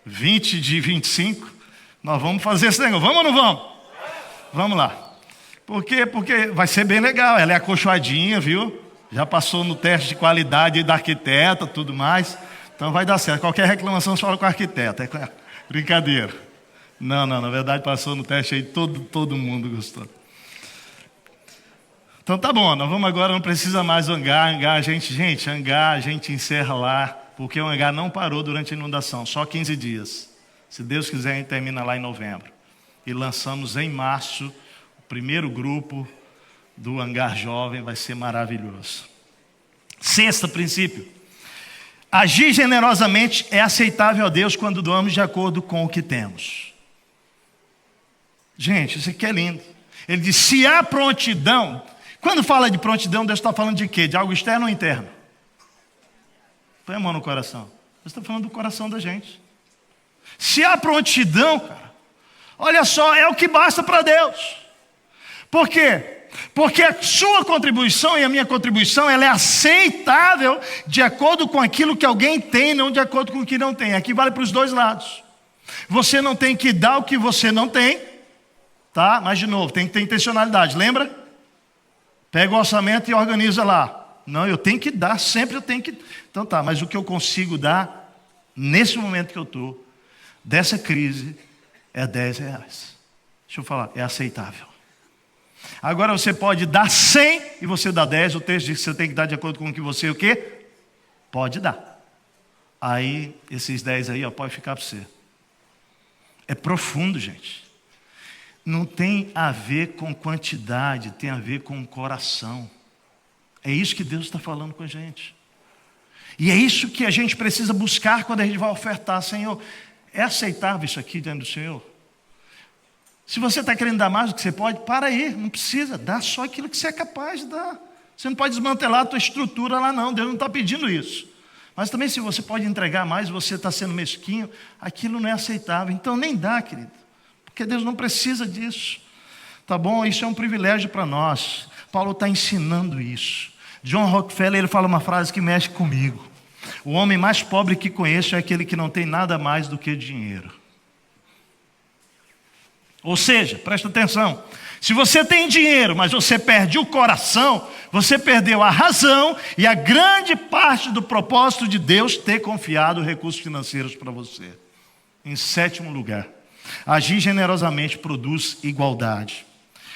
20 de 25. Nós vamos fazer esse negócio. Vamos ou não vamos? Vamos lá. Por quê? Porque vai ser bem legal. Ela é acolchoadinha, viu? Já passou no teste de qualidade da arquiteta, tudo mais. Então vai dar certo. Qualquer reclamação você fala com a arquiteta. É brincadeira. Não, na verdade passou no teste aí, todo mundo gostou. Então tá bom, nós vamos agora, não precisa mais hangar, a gente encerra lá, porque o hangar não parou durante a inundação, só 15 dias. Se Deus quiser, a gente termina lá em novembro. E lançamos em março o primeiro grupo do Hangar Jovem, vai ser maravilhoso. 6º princípio. Agir generosamente é aceitável a Deus quando doamos de acordo com o que temos. Gente, isso aqui é lindo. Ele diz, se há prontidão, quando fala de prontidão, Deus está falando de quê? De algo externo ou interno? Põe a mão no coração. Deus está falando do coração da gente. Se há prontidão, cara, olha só, é o que basta para Deus. Por quê? Porque a sua contribuição e a minha contribuição, ela é aceitável de acordo com aquilo que alguém tem, não de acordo com o que não tem. Aqui vale para os dois lados. Você não tem que dar o que você não tem, tá? Mas de novo, tem que ter intencionalidade, lembra? Pega o orçamento e organiza lá. Não, eu tenho que dar, sempre eu tenho que... Então tá, mas o que eu consigo dar, nesse momento que eu estou, dessa crise, é R$10. Deixa eu falar, é aceitável. Agora você pode dar 100 e você dá 10, o texto diz que você tem que dar de acordo com o que você, o quê? Pode dar. Aí, esses 10 aí, ó, pode ficar para você. É profundo, gente. Não tem a ver com quantidade, tem a ver com o coração. É isso que Deus está falando com a gente. E é isso que a gente precisa buscar quando a gente vai ofertar. Senhor, é aceitável isso aqui diante do Senhor? Se você está querendo dar mais do que você pode, para aí, não precisa, dá só aquilo que você é capaz de dar. Você não pode desmantelar a tua estrutura lá não, Deus não está pedindo isso. Mas também se você pode entregar mais, você está sendo mesquinho, aquilo não é aceitável. Então nem dá, querido, porque Deus não precisa disso. Tá bom? Isso é um privilégio para nós. Paulo está ensinando isso. John Rockefeller, ele fala uma frase que mexe comigo. O homem mais pobre que conheço é aquele que não tem nada mais do que dinheiro. Ou seja, presta atenção, se você tem dinheiro, mas você perde o coração, você perdeu a razão e a grande parte do propósito de Deus ter confiado recursos financeiros para você. Em 7º lugar, agir generosamente produz igualdade.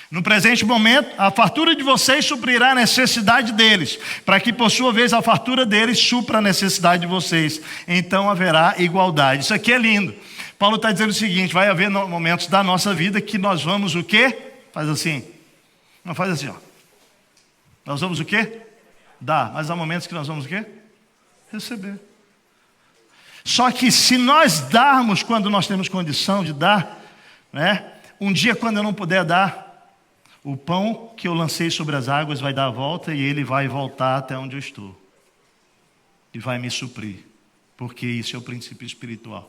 No presente momento, a fartura de vocês suprirá a necessidade deles, para que por sua vez a fartura deles supra a necessidade de vocês. Então haverá igualdade. Isso aqui é lindo. Paulo está dizendo o seguinte, vai haver momentos da nossa vida que nós vamos o quê? Faz assim. Não, faz assim, ó. Nós vamos o quê? Dar. Mas há momentos que nós vamos o quê? Receber. Só que se nós darmos quando nós temos condição de dar, né? Um dia quando eu não puder dar, o pão que eu lancei sobre as águas vai dar a volta e ele vai voltar até onde eu estou. E vai me suprir. Porque isso é o princípio espiritual.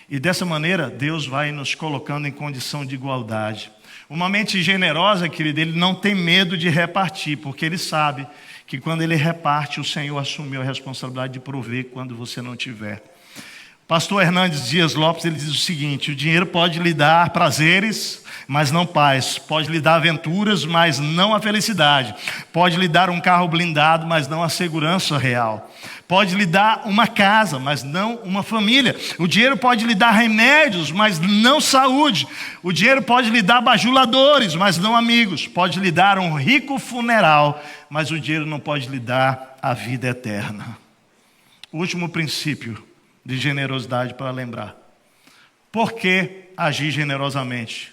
E dessa maneira, Deus vai nos colocando em condição de igualdade. Uma mente generosa, querido, ele não tem medo de repartir, porque ele sabe que quando ele reparte, o Senhor assumiu a responsabilidade de prover quando você não tiver. Pastor Hernandes Dias Lopes, ele diz o seguinte: o dinheiro pode lhe dar prazeres, mas não paz. Pode lhe dar aventuras, mas não a felicidade. Pode lhe dar um carro blindado, mas não a segurança real. Pode lhe dar uma casa, mas não uma família. O dinheiro pode lhe dar remédios, mas não saúde. O dinheiro pode lhe dar bajuladores, mas não amigos. Pode lhe dar um rico funeral, mas o dinheiro não pode lhe dar a vida eterna. O último princípio de generosidade para lembrar. Por que agir generosamente?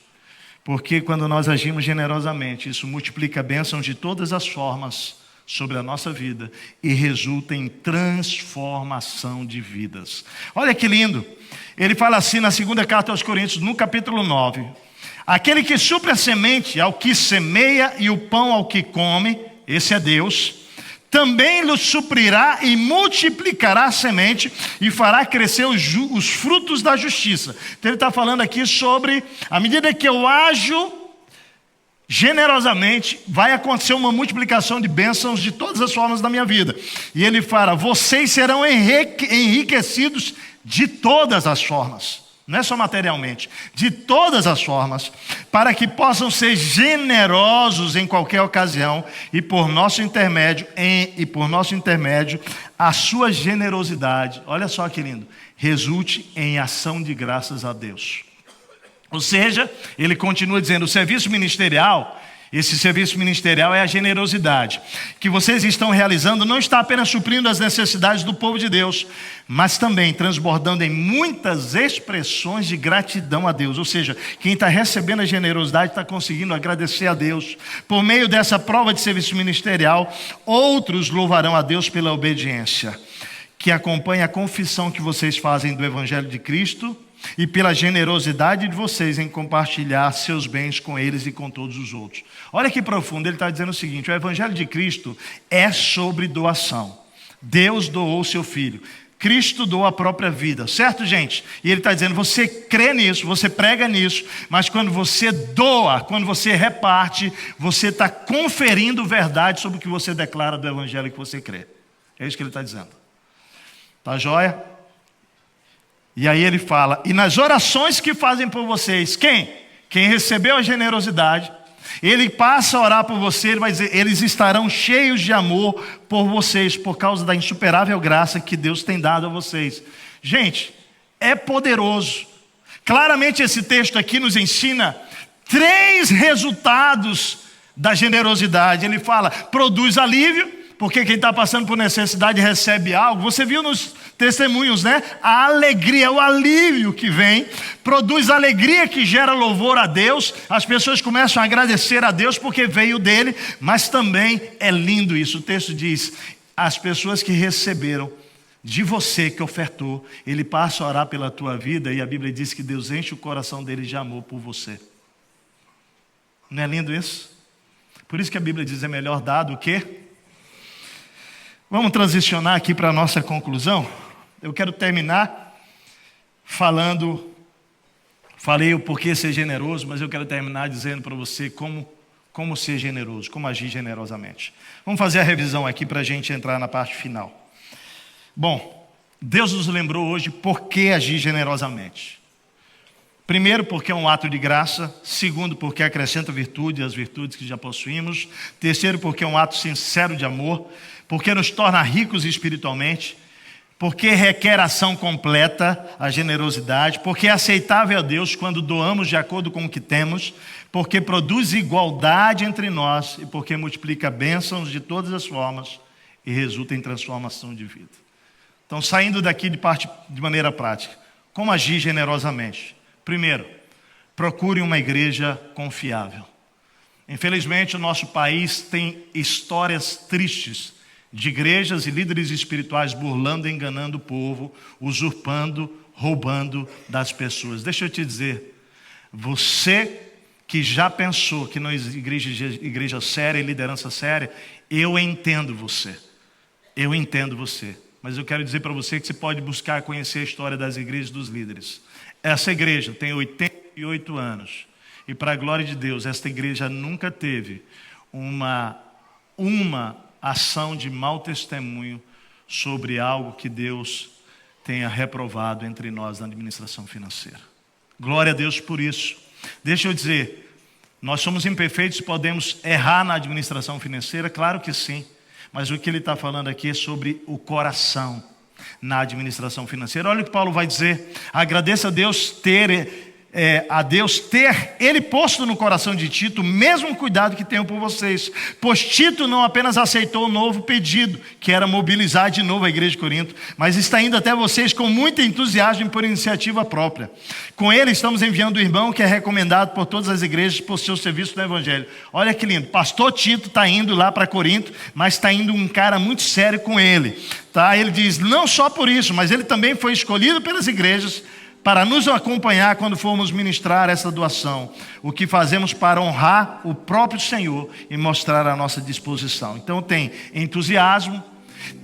Porque quando nós agimos generosamente, isso multiplica bênçãos de todas as formas sobre a nossa vida e resulta em transformação de vidas. Olha que lindo. Ele fala assim na segunda carta aos Coríntios, no capítulo 9. Aquele que supre a semente ao que semeia e o pão ao que come, esse é Deus, também lhe suprirá e multiplicará a semente e fará crescer os frutos da justiça. Então ele está falando aqui sobre, à medida que eu ajo generosamente, vai acontecer uma multiplicação de bênçãos de todas as formas da minha vida. E ele fala, vocês serão enriquecidos de todas as formas. Não é só materialmente, de todas as formas, para que possam ser generosos em qualquer ocasião e por nosso intermédio, a sua generosidade, olha só que lindo, resulte em ação de graças a Deus. Ou seja, ele continua dizendo, o serviço ministerial, esse serviço ministerial é a generosidade que vocês estão realizando, não está apenas suprindo as necessidades do povo de Deus, mas também transbordando em muitas expressões de gratidão a Deus. Ou seja, quem está recebendo a generosidade está conseguindo agradecer a Deus. Por meio dessa prova de serviço ministerial, outros louvarão a Deus pela obediência, que acompanha a confissão que vocês fazem do Evangelho de Cristo e pela generosidade de vocês em compartilhar seus bens com eles e com todos os outros. Olha que profundo, ele está dizendo o seguinte, o Evangelho de Cristo é sobre doação. Deus doou o seu Filho. Cristo doou a própria vida, certo, gente? E ele está dizendo, você crê nisso, você prega nisso, mas quando você doa, quando você reparte, você está conferindo verdade sobre o que você declara do Evangelho que você crê. É isso que ele está dizendo. Tá joia? E aí ele fala, e nas orações que fazem por vocês, quem? Quem recebeu a generosidade, ele passa a orar por você, ele vai dizer, eles estarão cheios de amor por vocês, por causa da insuperável graça que Deus tem dado a vocês. Gente, é poderoso. Claramente esse texto aqui nos ensina 3 resultados da generosidade. Ele fala, produz alívio, porque quem está passando por necessidade recebe algo. Você viu nos testemunhos, né? A alegria, o alívio que vem, produz alegria que gera louvor a Deus. As pessoas começam a agradecer a Deus porque veio dele, mas também é lindo isso. O texto diz, as pessoas que receberam de você que ofertou, ele passa a orar pela tua vida e a Bíblia diz que Deus enche o coração dele de amor por você. Não é lindo isso? Por isso que a Bíblia diz, é melhor dar do que... Vamos transicionar aqui para a nossa conclusão. Eu quero terminar falei o porquê ser generoso, mas eu quero terminar dizendo para você como ser generoso, como agir generosamente. Vamos fazer a revisão aqui para a gente entrar na parte final. Bom, Deus nos lembrou hoje por que agir generosamente. Primeiro, porque é um ato de graça. Segundo, porque acrescenta virtude às virtudes que já possuímos. Terceiro, porque é um ato sincero de amor. Porque nos torna ricos espiritualmente. Porque requer ação completa, a generosidade. Porque é aceitável a Deus quando doamos de acordo com o que temos. Porque produz igualdade entre nós. E porque multiplica bênçãos de todas as formas e resulta em transformação de vida. Então, saindo daqui de maneira prática, como agir generosamente? Primeiro, procure uma igreja confiável. Infelizmente, o nosso país tem histórias tristes de igrejas e líderes espirituais burlando e enganando o povo, usurpando, roubando das pessoas. Deixa eu te dizer, você que já pensou que não existe igreja séria e liderança séria, eu entendo você. Eu entendo você. Mas eu quero dizer para você que você pode buscar conhecer a história das igrejas dos líderes. Essa igreja tem 88 anos. E para a glória de Deus, esta igreja nunca teve uma ação de mau testemunho sobre algo que Deus tenha reprovado entre nós na administração financeira. Glória a Deus por isso. Deixa eu dizer, nós somos imperfeitos e podemos errar na administração financeira? Claro que sim. Mas o que ele está falando aqui é sobre o coração na administração financeira. Olha o que Paulo vai dizer. Agradeça a Deus ter ele posto no coração de Tito o mesmo cuidado que tenho por vocês. Pois Tito não apenas aceitou o novo pedido, que era mobilizar de novo a igreja de Corinto, mas está indo até vocês com muito entusiasmo e por iniciativa própria. Com ele estamos enviando o irmão que é recomendado por todas as igrejas por seu serviço no evangelho. Olha que lindo, pastor Tito está indo lá para Corinto, mas está indo um cara muito sério com ele. Tá? Ele diz, não só por isso, mas ele também foi escolhido pelas igrejas para nos acompanhar quando formos ministrar essa doação, o que fazemos para honrar o próprio Senhor e mostrar a nossa disposição. Então tem entusiasmo,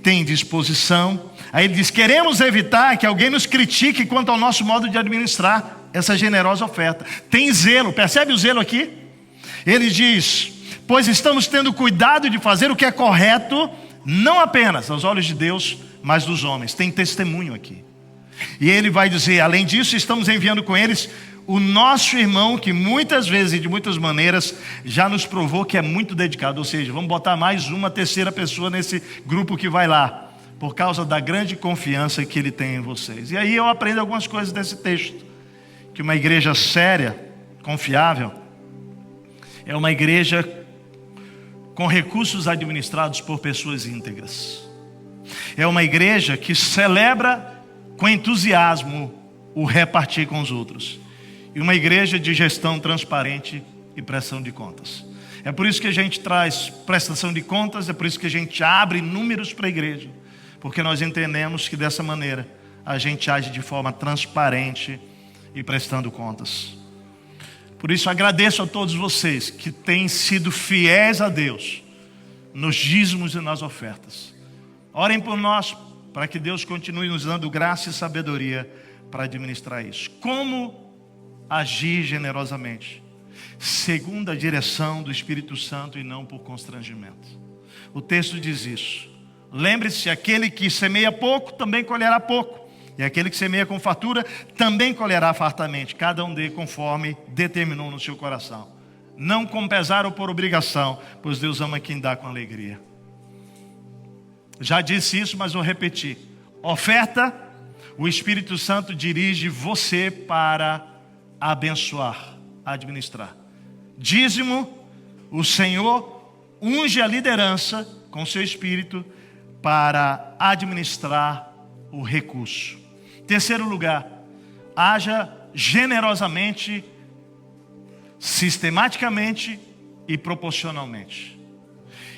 tem disposição. Aí ele diz, queremos evitar que alguém nos critique quanto ao nosso modo de administrar essa generosa oferta. Tem zelo, percebe o zelo aqui? Ele diz, pois estamos tendo cuidado de fazer o que é correto, não apenas aos olhos de Deus, mas dos homens. Tem testemunho aqui. E ele vai dizer, além disso, estamos enviando com eles o nosso irmão, que muitas vezes e de muitas maneiras já nos provou que é muito dedicado. Ou seja, vamos botar mais uma terceira pessoa nesse grupo que vai lá, por causa da grande confiança que ele tem em vocês. E aí eu aprendo algumas coisas desse texto, que uma igreja séria, confiável, é uma igreja com recursos administrados por pessoas íntegras. É uma igreja que celebra com entusiasmo o repartir com os outros. E uma igreja de gestão transparente e prestação de contas. É por isso que a gente traz prestação de contas, é por isso que a gente abre números para a igreja. Porque nós entendemos que dessa maneira a gente age de forma transparente e prestando contas. Por isso agradeço a todos vocês que têm sido fiéis a Deus nos dízimos e nas ofertas. Orem por nós, para que Deus continue nos dando graça e sabedoria para administrar isso. Como agir generosamente? Segundo a direção do Espírito Santo e não por constrangimento. O texto diz isso. Lembre-se, aquele que semeia pouco, também colherá pouco. E aquele que semeia com fartura, também colherá fartamente. Cada um dê conforme determinou no seu coração. Não com pesar ou por obrigação, pois Deus ama quem dá com alegria. Já disse isso, mas vou repetir. Oferta, o Espírito Santo dirige você para abençoar, administrar. Dízimo, o Senhor unge a liderança com seu Espírito para administrar o recurso. Terceiro lugar, haja generosamente, sistematicamente e proporcionalmente.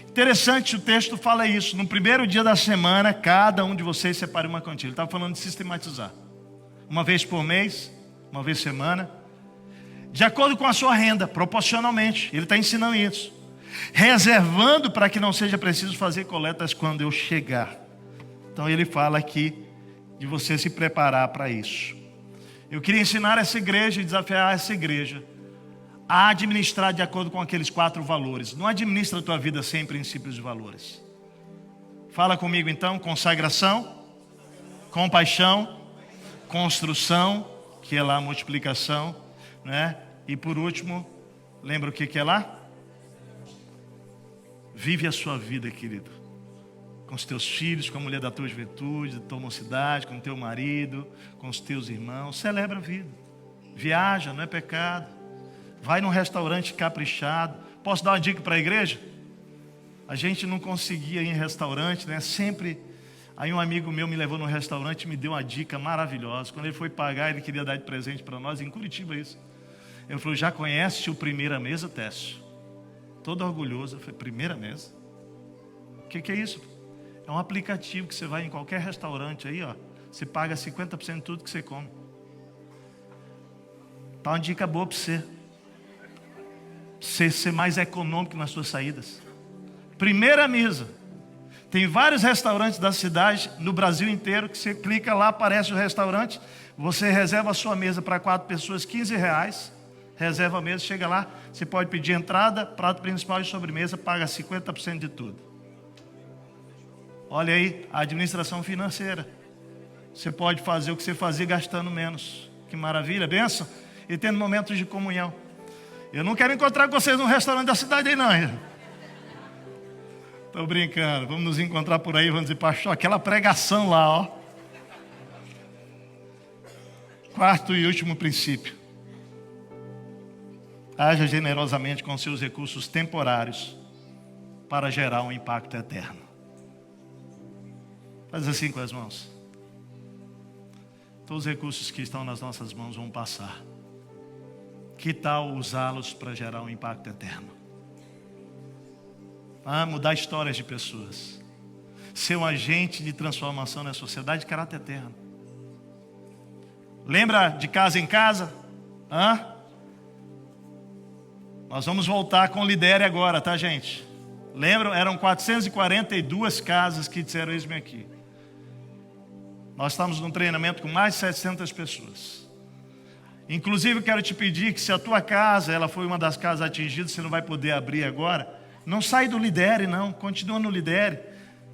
Interessante, o texto fala isso. No primeiro dia da semana, cada um de vocês separe uma quantia. Ele estava falando de sistematizar. Uma vez por mês, uma vez por semana. De acordo com a sua renda, proporcionalmente. Ele está ensinando isso. Reservando para que não seja preciso fazer coletas quando eu chegar. Então ele fala aqui de você se preparar para isso. Eu queria ensinar essa igreja e desafiar essa igreja a administrar de acordo com aqueles 4 valores. Não administra a tua vida sem princípios e valores. Fala comigo então: consagração, compaixão, construção, que é lá a multiplicação, né? E por último, lembra o que é lá? Vive a sua vida, querido, com os teus filhos, com a mulher da tua juventude, da tua mocidade, com o teu marido, com os teus irmãos. Celebra a vida. Viaja, não é pecado. Vai num restaurante caprichado. Posso dar uma dica para a igreja? A gente não conseguia ir em restaurante, né? Sempre. Aí um amigo meu me levou num restaurante e me deu uma dica maravilhosa. Quando ele foi pagar, ele queria dar de presente para nós, em Curitiba isso. Ele falou: já conhece o Primeira Mesa, Técio? Todo orgulhoso. Eu falei: Primeira Mesa? O que é isso? É um aplicativo que você vai em qualquer restaurante aí, ó. Você paga 50% de tudo que você come. Tá uma dica boa para você. Você ser mais econômico nas suas saídas. Primeira Mesa. Tem vários restaurantes da cidade, no Brasil inteiro, que você clica lá, aparece o restaurante, você reserva a sua mesa para 4 pessoas, R$15, reserva a mesa, chega lá, você pode pedir entrada, prato principal e sobremesa, paga 50% de tudo. Olha aí, a administração financeira. Você pode fazer o que você fazia gastando menos. Que maravilha, benção. E tendo momentos de comunhão. Eu não quero encontrar com vocês num restaurante da cidade aí, não. Estou brincando. Vamos nos encontrar por aí, vamos dizer, pastor, aquela pregação lá, ó. Quarto e último princípio. Haja generosamente com seus recursos temporários para gerar um impacto eterno. Faz assim com as mãos. Todos os recursos que estão nas nossas mãos vão passar. Que tal usá-los para gerar um impacto eterno? Mudar histórias de pessoas. Ser um agente de transformação na sociedade de caráter eterno. Lembra de casa em casa? Nós vamos voltar com o Lidere agora, tá, gente? Lembram? Eram 442 casas que disseram eis-me aqui. Nós estamos num treinamento com mais de 700 pessoas. Inclusive, quero te pedir que se a tua casa, ela foi uma das casas atingidas, você não vai poder abrir agora, não sai do Lidere, não. Continua no Lidere.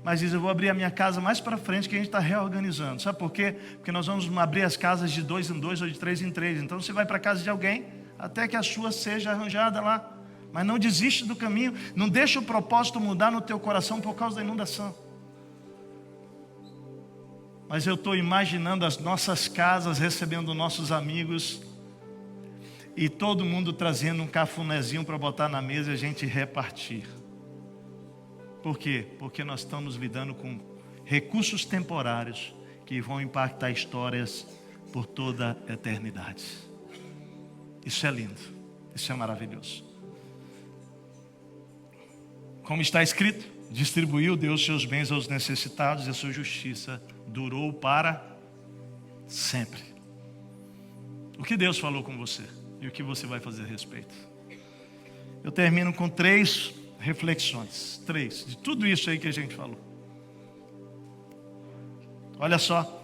Mas diz, eu vou abrir a minha casa mais para frente, que a gente está reorganizando. Sabe por quê? Porque nós vamos abrir as casas de 2 em 2 ou de 3 em 3. Então, você vai para a casa de alguém, até que a sua seja arranjada lá. Mas não desiste do caminho. Não deixa o propósito mudar no teu coração por causa da inundação. Mas eu estou imaginando as nossas casas recebendo nossos amigos e todo mundo trazendo um cafunézinho para botar na mesa e a gente repartir. Por quê? Porque nós estamos lidando com recursos temporários que vão impactar histórias por toda a eternidade. Isso é lindo, isso é maravilhoso. Como está escrito, distribuiu Deus seus bens aos necessitados e a sua justiça durou para sempre. O que Deus falou com você e o que você vai fazer a respeito? Eu termino com 3 reflexões, 3, de tudo isso aí que a gente falou. Olha só.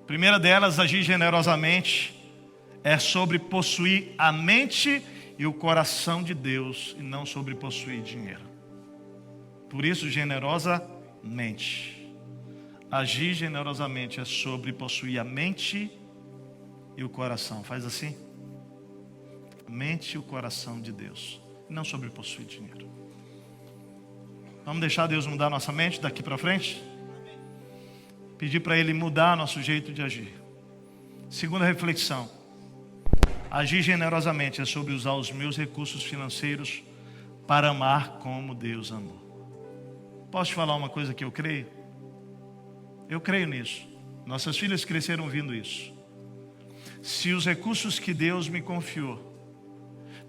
Primeira delas, agir generosamente, é sobre possuir a mente e o coração de Deus e não sobre possuir dinheiro. Por isso, generosamente. Agir generosamente é sobre possuir a mente e o coração. Faz assim. A mente e o coração de Deus. Não sobre possuir dinheiro. Vamos deixar Deus mudar nossa mente daqui para frente? Pedir para Ele mudar nosso jeito de agir. Segunda reflexão. Agir generosamente é sobre usar os meus recursos financeiros para amar como Deus amou. Posso te falar uma coisa que eu creio? Eu creio nisso. Nossas filhas cresceram ouvindo isso. Se os recursos que Deus me confiou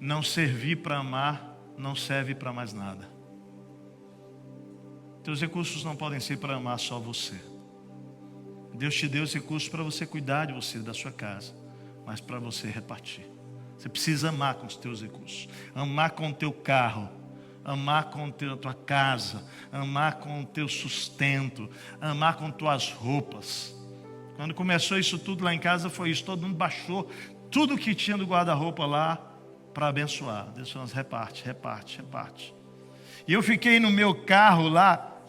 não servir para amar, não serve para mais nada. Teus recursos não podem ser para amar só você. Deus te deu os recursos para você cuidar de você, da sua casa, mas para você repartir. Você precisa amar com os teus recursos. Amar com o teu carro. Amar com a tua casa, amar com o teu sustento, amar com tuas roupas. Quando começou isso tudo lá em casa foi isso, todo mundo baixou tudo que tinha do guarda-roupa lá para abençoar. Deus falou, reparte, reparte, reparte. E eu fiquei no meu carro lá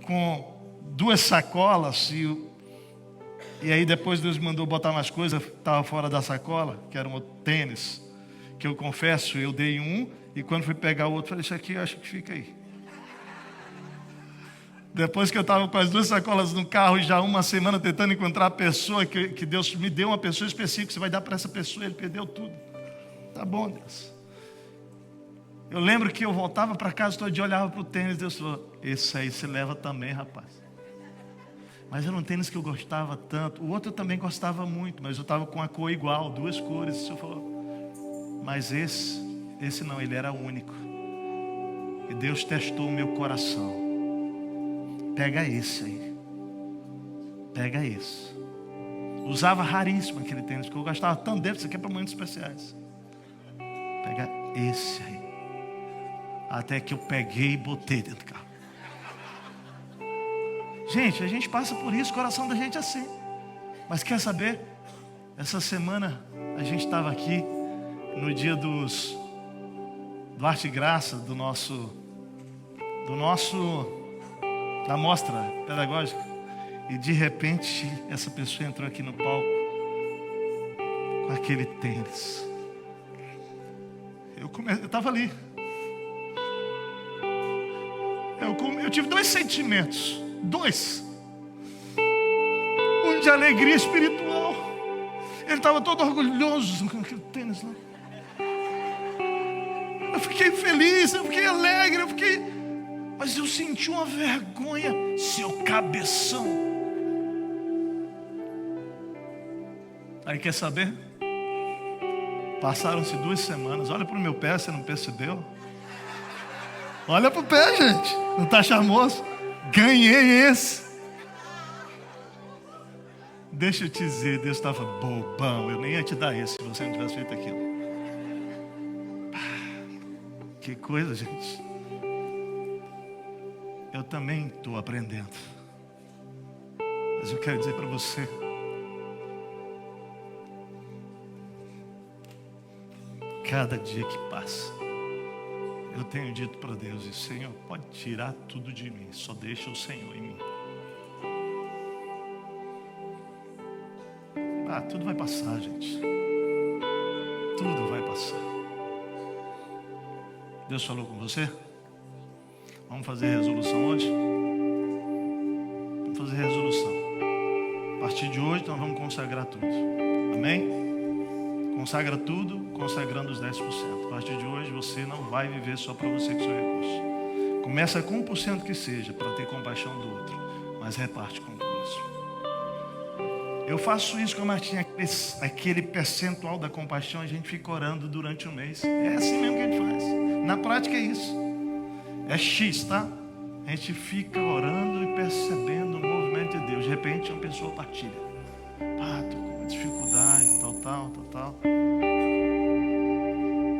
com 2 sacolas e aí depois Deus me mandou botar mais coisas, estava fora da sacola, que era um tênis, que eu confesso, eu dei um. E quando fui pegar o outro, falei, isso aqui eu acho que fica aí. Depois que eu estava com as 2 sacolas no carro, já uma semana tentando encontrar a pessoa, que Deus me deu uma pessoa específica, você vai dar para essa pessoa, ele perdeu tudo. Tá bom, Deus. Eu lembro que eu voltava para casa todo dia, olhava para o tênis, Deus falou, esse aí você leva também, rapaz. Mas era um tênis que eu gostava tanto. O outro eu também gostava muito, mas eu estava com a cor igual, 2 cores. O Senhor falou, mas esse não, ele era único. E Deus testou o meu coração. Pega esse aí. Pega esse. Usava raríssimo aquele tênis, porque eu gastava tanto dele, isso aqui é para momentos especiais. Pega esse aí. Até que eu peguei e botei dentro do carro. Gente, a gente passa por isso, o coração da gente é assim. Mas quer saber? Essa semana a gente estava aqui no dia do Arte e Graça da mostra pedagógica. E de repente, essa pessoa entrou aqui no palco com aquele tênis. Eu estava ali. Eu tive dois sentimentos. Dois. Um de alegria espiritual. Ele estava todo orgulhoso com aquele tênis lá. Eu fiquei feliz, eu fiquei alegre, mas eu senti uma vergonha, seu cabeção. Aí quer saber? Passaram-se 2 semanas. Olha para o meu pé, você não percebeu? Olha para o pé, gente. Não está charmoso? Ganhei esse. Deixa eu te dizer, Deus estava bobão. Eu nem ia te dar esse se você não tivesse feito aquilo. Que coisa, gente. Eu também estou aprendendo. Mas eu quero dizer para você, cada dia que passa, eu tenho dito para Deus: Senhor, pode tirar tudo de mim, só deixa o Senhor em mim. Tudo vai passar, gente. Tudo vai passar. Deus falou com você? Vamos fazer resolução hoje? Vamos fazer resolução. A partir de hoje nós vamos consagrar tudo. Amém? Consagra tudo, consagrando os 10%. A partir de hoje você não vai viver só para você com seu recurso. Começa com 1% que seja, para ter compaixão do outro, mas reparte com o próximo. Eu faço isso com a Martinha, aquele percentual da compaixão, a gente fica orando durante o mês. É assim mesmo que a gente faz. Na prática é isso. É X, tá? A gente fica orando e percebendo o movimento de Deus. De repente uma pessoa partilha. Estou com uma dificuldade, tal.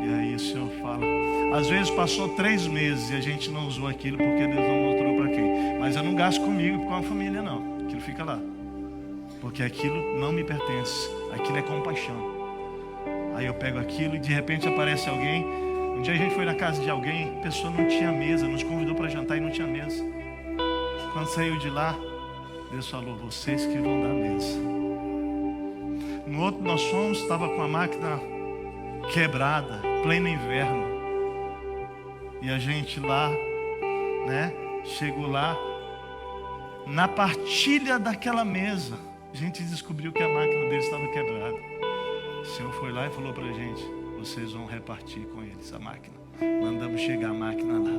E aí o Senhor fala. Às vezes passou 3 meses e a gente não usou aquilo porque Deus não mostrou para quem. Mas eu não gasto comigo e com a família não. Aquilo fica lá. Porque aquilo não me pertence. Aquilo é compaixão. Aí eu pego aquilo e de repente aparece alguém. Um dia a gente foi na casa de alguém, a pessoa não tinha mesa, nos convidou para jantar e não tinha mesa. Quando saiu de lá, Deus falou: vocês que vão dar mesa. No outro nós fomos, estava com a máquina quebrada, pleno inverno. E a gente lá, né, chegou lá, na partilha daquela mesa, a gente descobriu que a máquina deles estava quebrada. O Senhor foi lá e falou para a gente: vocês vão repartir com eles a máquina. Mandamos chegar a máquina lá.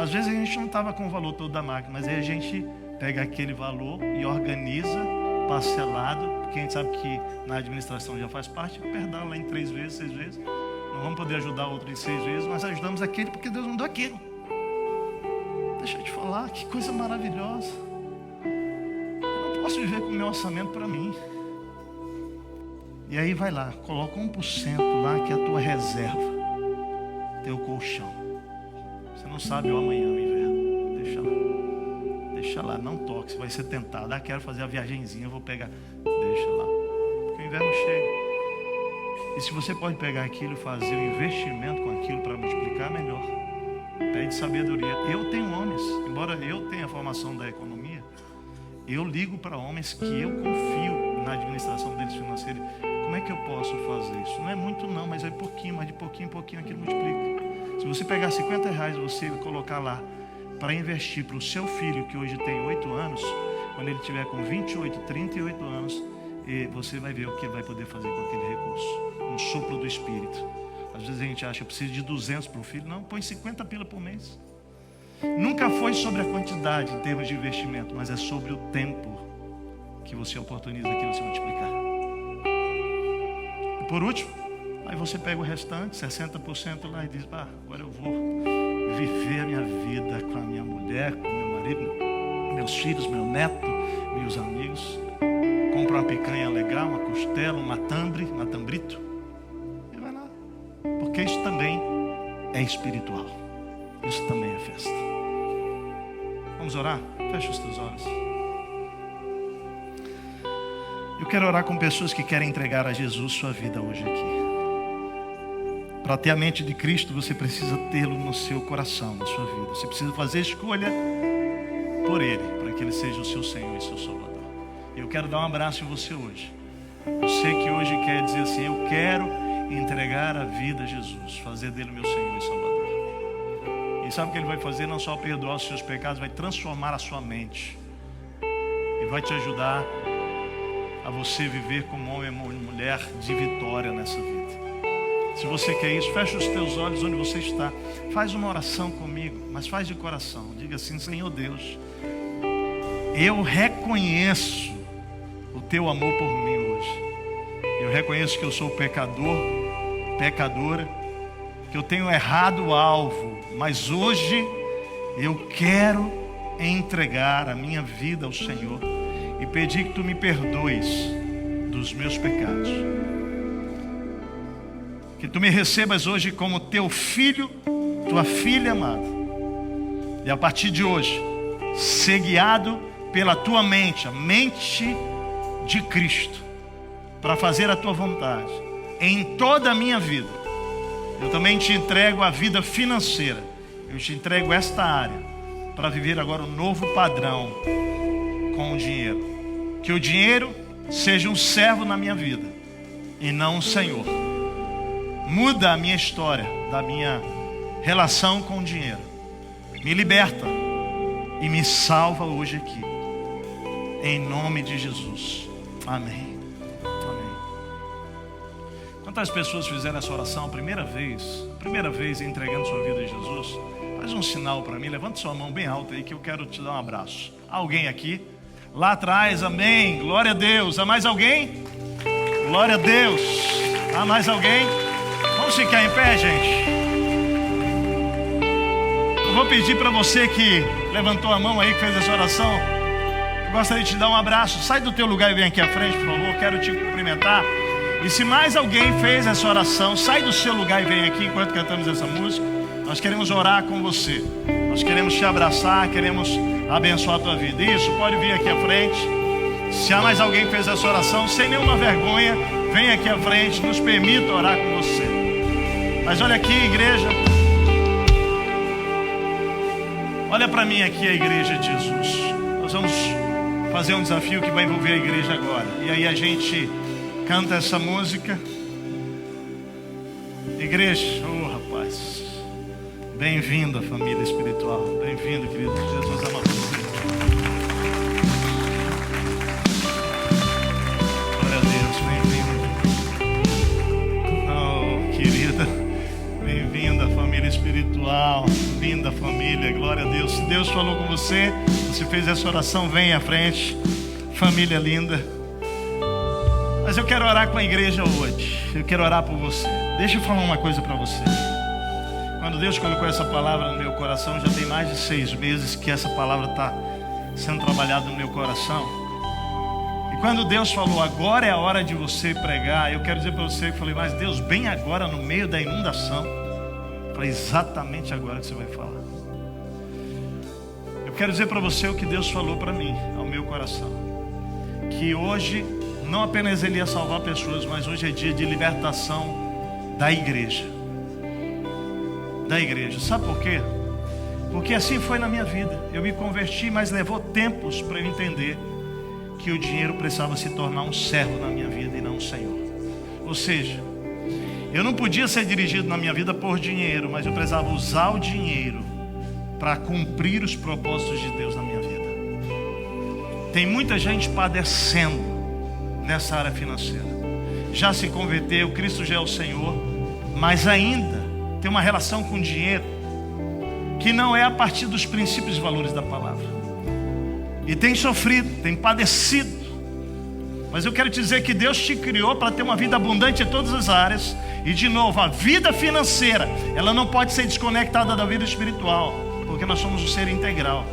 Às vezes a gente não estava com o valor todo da máquina, mas aí a gente pega aquele valor e organiza parcelado, porque a gente sabe que na administração já faz parte, perdão, lá em 3 vezes, 6 vezes. Não vamos poder ajudar outro em 6 vezes, mas ajudamos aquele porque Deus mandou aquilo. Deixa eu te falar, que coisa maravilhosa. Eu não posso viver com o meu orçamento para mim. E aí vai lá, coloca 1% lá, que é a tua reserva, teu colchão. Você não sabe o amanhã, o inverno. Deixa lá, não toque, você vai ser tentado. Quero fazer a viagenzinha, eu vou pegar. Deixa lá, porque o inverno chega. E se você pode pegar aquilo e fazer um investimento com aquilo para multiplicar, melhor. Pede sabedoria. Eu tenho homens, embora eu tenha a formação da economia, eu ligo para homens que eu confio na administração deles financeira. Como é que eu posso fazer isso? Não é muito não, mas é pouquinho, mas de pouquinho em pouquinho aquilo multiplica. Se você pegar R$50 e você colocar lá para investir para o seu filho, que hoje tem 8 anos, quando ele tiver com 28, 38 anos, você vai ver o que ele vai poder fazer com aquele recurso. Um sopro do Espírito. Às vezes a gente acha que precisa de 200 para o filho. Não, põe 50 pila por mês. Nunca foi sobre a quantidade em termos de investimento, mas é sobre o tempo que você oportuniza aquilo se multiplicar. E por último, aí você pega o restante, 60% lá e diz: agora eu vou viver a minha vida com a minha mulher, com meu marido, meus filhos, meu neto, meus amigos. Compra uma picanha legal, uma costela, um matambrito. E vai lá. Porque isso também é espiritual. Isso também é festa. Vamos orar? Fecha os teus olhos. Eu quero orar com pessoas que querem entregar a Jesus sua vida hoje aqui. Para ter a mente de Cristo, você precisa tê-lo no seu coração, na sua vida. Você precisa fazer escolha por Ele, para que Ele seja o seu Senhor e seu Salvador. Eu quero dar um abraço em você hoje. Você que hoje quer dizer assim: eu quero entregar a vida a Jesus, fazer dele meu Senhor e Salvador. E sabe o que Ele vai fazer? Não só perdoar os seus pecados, vai transformar a sua mente e vai te ajudar a você viver como homem e mulher de vitória nessa vida. Se você quer isso, fecha os teus olhos onde você está. Faz uma oração comigo, mas faz de coração. Diga assim: Senhor Deus, eu reconheço o teu amor por mim hoje. Eu reconheço que eu sou pecador, pecadora, que eu tenho errado o alvo, mas hoje eu quero entregar a minha vida ao Senhor e pedir que tu me perdoes dos meus pecados. Que tu me recebas hoje como teu filho, tua filha amada. E a partir de hoje, ser guiado pela tua mente, a mente de Cristo, para fazer a tua vontade em toda a minha vida. Eu também te entrego a vida financeira. Eu te entrego esta área para viver agora um novo padrão com o dinheiro. Que o dinheiro seja um servo na minha vida e não um senhor. Muda a minha história, da minha relação com o dinheiro. Me liberta e me salva hoje aqui. Em nome de Jesus. Amém. Amém. Quantas pessoas fizeram essa oração a primeira vez entregando sua vida a Jesus? Faz um sinal para mim, levanta sua mão bem alta aí que eu quero te dar um abraço. Alguém aqui? Lá atrás, amém. Glória a Deus. Há mais alguém? Glória a Deus. Há mais alguém? Vamos ficar em pé, gente. Eu vou pedir para você que levantou a mão aí, que fez essa oração, eu gostaria de te dar um abraço. Sai do teu lugar e vem aqui à frente, por favor. Quero te cumprimentar. E se mais alguém fez essa oração, sai do seu lugar e vem aqui enquanto cantamos essa música. Nós queremos orar com você. Nós queremos te abraçar, queremos abençoar a tua vida. Isso, pode vir aqui à frente. Se há mais alguém que fez essa oração, sem nenhuma vergonha, vem aqui à frente, nos permita orar com você. Mas olha aqui, igreja. Olha para mim aqui, a igreja de Jesus. Nós vamos fazer um desafio que vai envolver a igreja agora. E aí a gente canta essa música. Igreja, oh rapaz, bem-vindo à família espiritual. Bem-vindo, querido. Jesus ama você. Glória a Deus, bem-vindo. Oh, querida, bem-vinda à família espiritual. Linda família, glória a Deus. Se Deus falou com você, você fez essa oração, vem à frente. Família linda. Mas eu quero orar com a igreja hoje. Eu quero orar por você. Deixa eu falar uma coisa para você. Quando Deus colocou essa palavra no meu coração, já tem mais de 6 meses que essa palavra está sendo trabalhada no meu coração. E quando Deus falou, agora é a hora de você pregar, eu quero dizer para você, eu falei, mas Deus, bem agora no meio da inundação. Eu falei, exatamente agora que você vai falar. Eu quero dizer para você o que Deus falou para mim, ao meu coração. Que hoje, não apenas Ele ia salvar pessoas, mas hoje é dia de libertação da igreja. Da igreja. Sabe por quê? Porque assim foi na minha vida. Eu me converti, mas levou tempos para eu entender que o dinheiro precisava se tornar um servo na minha vida e não um senhor. Ou seja, eu não podia ser dirigido na minha vida por dinheiro, mas eu precisava usar o dinheiro para cumprir os propósitos de Deus na minha vida. Tem muita gente padecendo nessa área financeira. Já se converteu, Cristo já é o Senhor, mas ainda tem uma relação com o dinheiro que não é a partir dos princípios e valores da palavra. E tem sofrido, tem padecido. Mas eu quero te dizer que Deus te criou para ter uma vida abundante em todas as áreas. E de novo, a vida financeira, ela não pode ser desconectada da vida espiritual, porque nós somos um ser integral.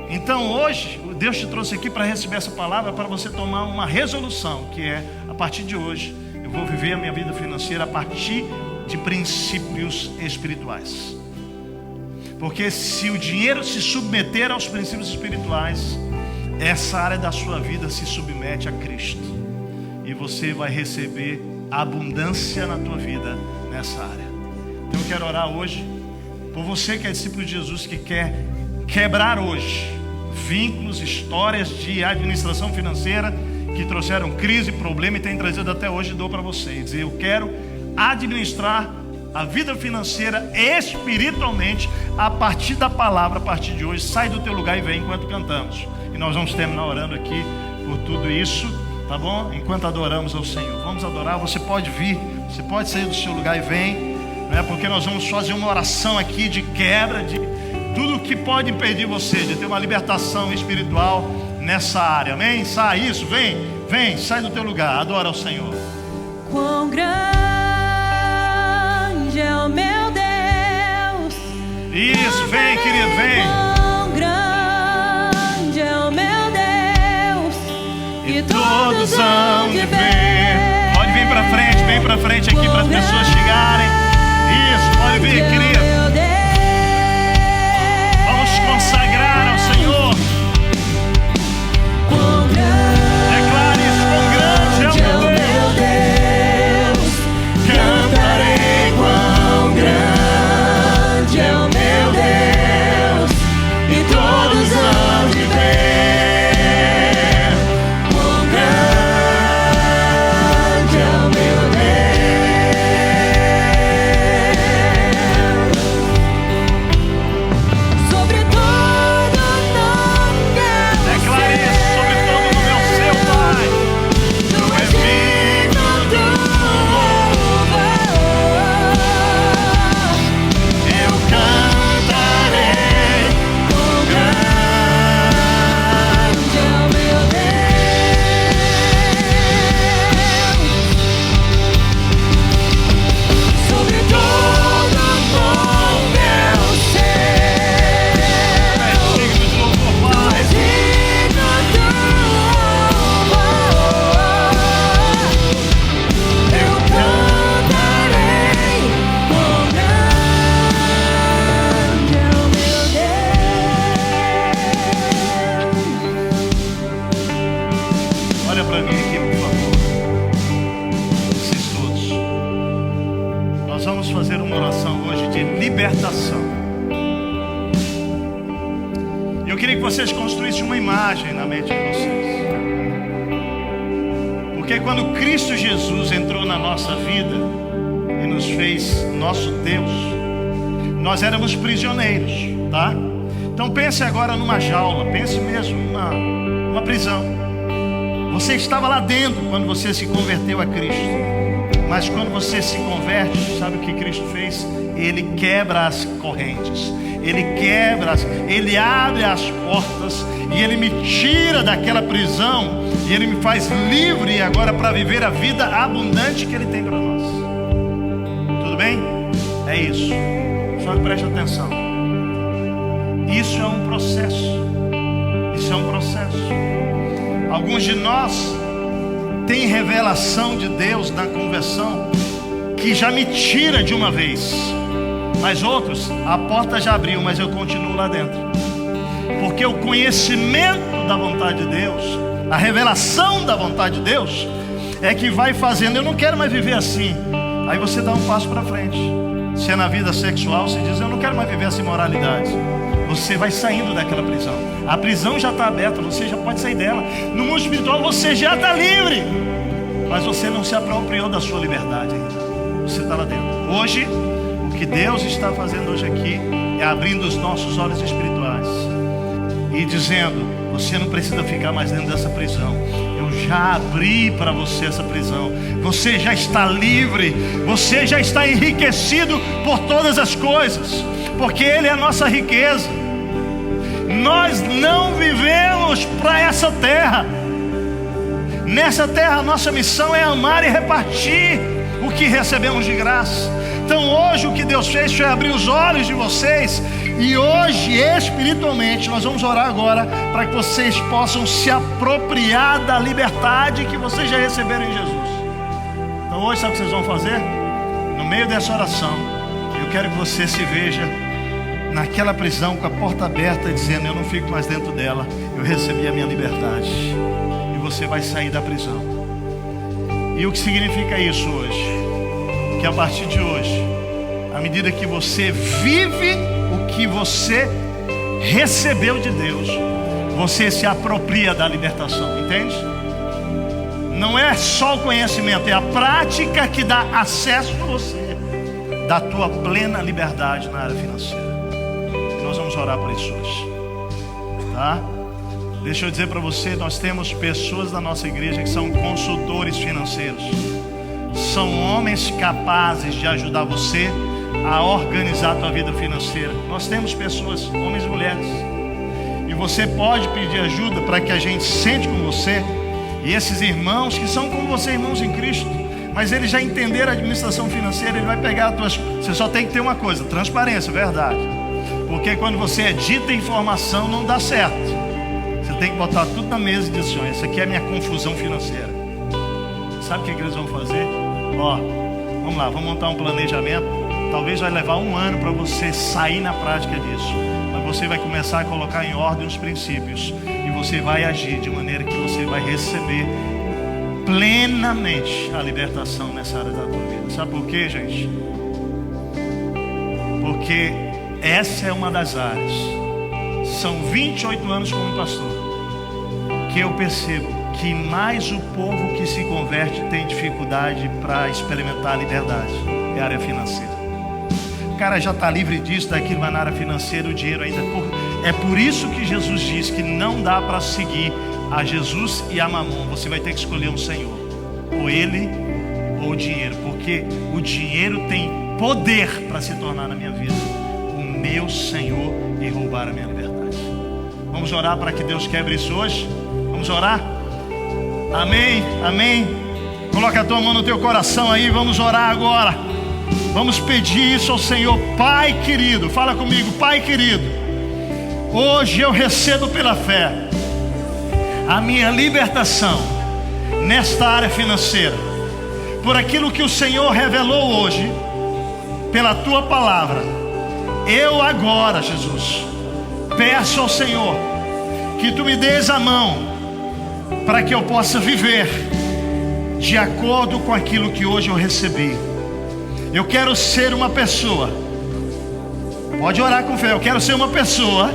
Então hoje, Deus te trouxe aqui para receber essa palavra, para você tomar uma resolução, que é, a partir de hoje, eu vou viver a minha vida financeira a partir de princípios espirituais. Porque se o dinheiro se submeter aos princípios espirituais, essa área da sua vida se submete a Cristo. E você vai receber abundância na tua vida nessa área. Então eu quero orar hoje por você que é discípulo de Jesus, que quer quebrar hoje vínculos, histórias de administração financeira que trouxeram crise, problema e tem trazido até hoje dor para você. E dizer, eu quero administrar a vida financeira espiritualmente a partir da palavra, a partir de hoje. Sai do teu lugar e vem enquanto cantamos. E nós vamos terminar orando aqui por tudo isso, tá bom? Enquanto adoramos ao Senhor. Vamos adorar, você pode vir, você pode sair do seu lugar e vem, né? Porque nós vamos fazer uma oração aqui de quebra de tudo que pode impedir você de ter uma libertação espiritual nessa área, amém? Sai isso, vem, sai do teu lugar, adora ao Senhor. Quão grande é o meu Deus. Isso, vem, querido, vem. Quão grande é o meu Deus. E todos hão de ver. Pode vir pra frente, vem pra frente aqui para as pessoas chegarem. Isso, pode vir, querido. Consagrar ao Senhor. Declare isso, quão grande é o meu Deus. Cantarei quão grande é o meu Deus, e todos hão de ver. Quão grande é o meu Deus. Eu queria que vocês construíssem uma imagem na mente de vocês. Porque quando Cristo Jesus entrou na nossa vida e nos fez nosso Deus, nós éramos prisioneiros, tá? Então pense agora numa jaula, pense mesmo numa prisão. Você estava lá dentro quando você se converteu a Cristo. Mas quando você se converte, sabe o que Cristo fez? Ele quebra as correntes, ele abre as portas e ele me tira daquela prisão e ele me faz livre agora para viver a vida abundante que ele tem para nós. Tudo bem? É isso. Só preste atenção. Isso é um processo. Alguns de nós têm revelação de Deus na conversão que já me tira de uma vez. Mas outros, a porta já abriu, mas eu continuo lá dentro. Porque o conhecimento da vontade de Deus, a revelação da vontade de Deus, é que vai fazendo, eu não quero mais viver assim. Aí você dá um passo para frente. Se é na vida sexual, você diz, eu não quero mais viver essa imoralidade. Você vai saindo daquela prisão. A prisão já está aberta, você já pode sair dela. No mundo espiritual você já está livre, mas você não se apropriou da sua liberdade ainda. Você está lá dentro. Hoje, o que Deus está fazendo hoje aqui é abrindo os nossos olhos espirituais e dizendo, você não precisa ficar mais dentro dessa prisão. Eu já abri para você essa prisão. Você já está livre. Você já está enriquecido por todas as coisas, porque Ele é a nossa riqueza. Nós não vivemos para essa terra. Nessa terra a nossa missão é amar e repartir o que recebemos de graça. Então hoje o que Deus fez foi abrir os olhos de vocês. E hoje espiritualmente nós vamos orar agora para que vocês possam se apropriar da liberdade que vocês já receberam em Jesus. Então hoje sabe o que vocês vão fazer? No meio dessa oração eu quero que você se veja naquela prisão com a porta aberta, dizendo, eu não fico mais dentro dela, eu recebi a minha liberdade. E você vai sair da prisão. E o que significa isso hoje? Que a partir de hoje, à medida que você vive o que você recebeu de Deus, você se apropria da libertação, entende? Não é só o conhecimento, é a prática que dá acesso a você da tua plena liberdade na área financeira. E nós vamos orar por isso hoje, tá? Deixa eu dizer para você, nós temos pessoas da nossa igreja que são consultores financeiros. São homens capazes de ajudar você a organizar a tua vida financeira. Nós temos pessoas, homens e mulheres. E você pode pedir ajuda para que a gente sente com você. E esses irmãos que são como você, irmãos em Cristo, mas eles já entenderam a administração financeira. Ele vai pegar as tuas... Você só tem que ter uma coisa, transparência, verdade. Porque quando você edita informação não dá certo. Você tem que botar tudo na mesa e dizer assim: essa aqui é a minha confusão financeira. Sabe o que eles vão fazer? Ó, vamos lá, vamos montar um planejamento. Talvez vai levar 1 ano para você sair na prática disso, mas você vai começar a colocar em ordem os princípios e você vai agir de maneira que você vai receber plenamente a libertação nessa área da tua vida. Sabe por quê, gente? Porque essa é uma das áreas. São 28 anos como pastor que eu percebo que mais o povo que se converte tem dificuldade para experimentar a liberdade. É a área financeira. O cara já está livre disso, daquilo, mas na área financeira o dinheiro ainda é por isso que Jesus diz que não dá para seguir a Jesus e a Mamon. Você vai ter que escolher um Senhor, ou ele ou o dinheiro, porque o dinheiro tem poder para se tornar na minha vida o meu Senhor e roubar a minha liberdade. Vamos orar para que Deus quebre isso hoje? Vamos orar? Amém, amém. Coloca a tua mão no teu coração aí, vamos orar agora. Vamos pedir isso ao Senhor. Pai querido, fala comigo. Pai querido, hoje eu recebo pela fé a minha libertação nesta área financeira, por aquilo que o Senhor revelou hoje pela tua palavra. Eu agora, Jesus, peço ao Senhor que tu me dês a mão para que eu possa viver de acordo com aquilo que hoje eu recebi. Eu quero ser uma pessoa, pode orar com fé, eu quero ser uma pessoa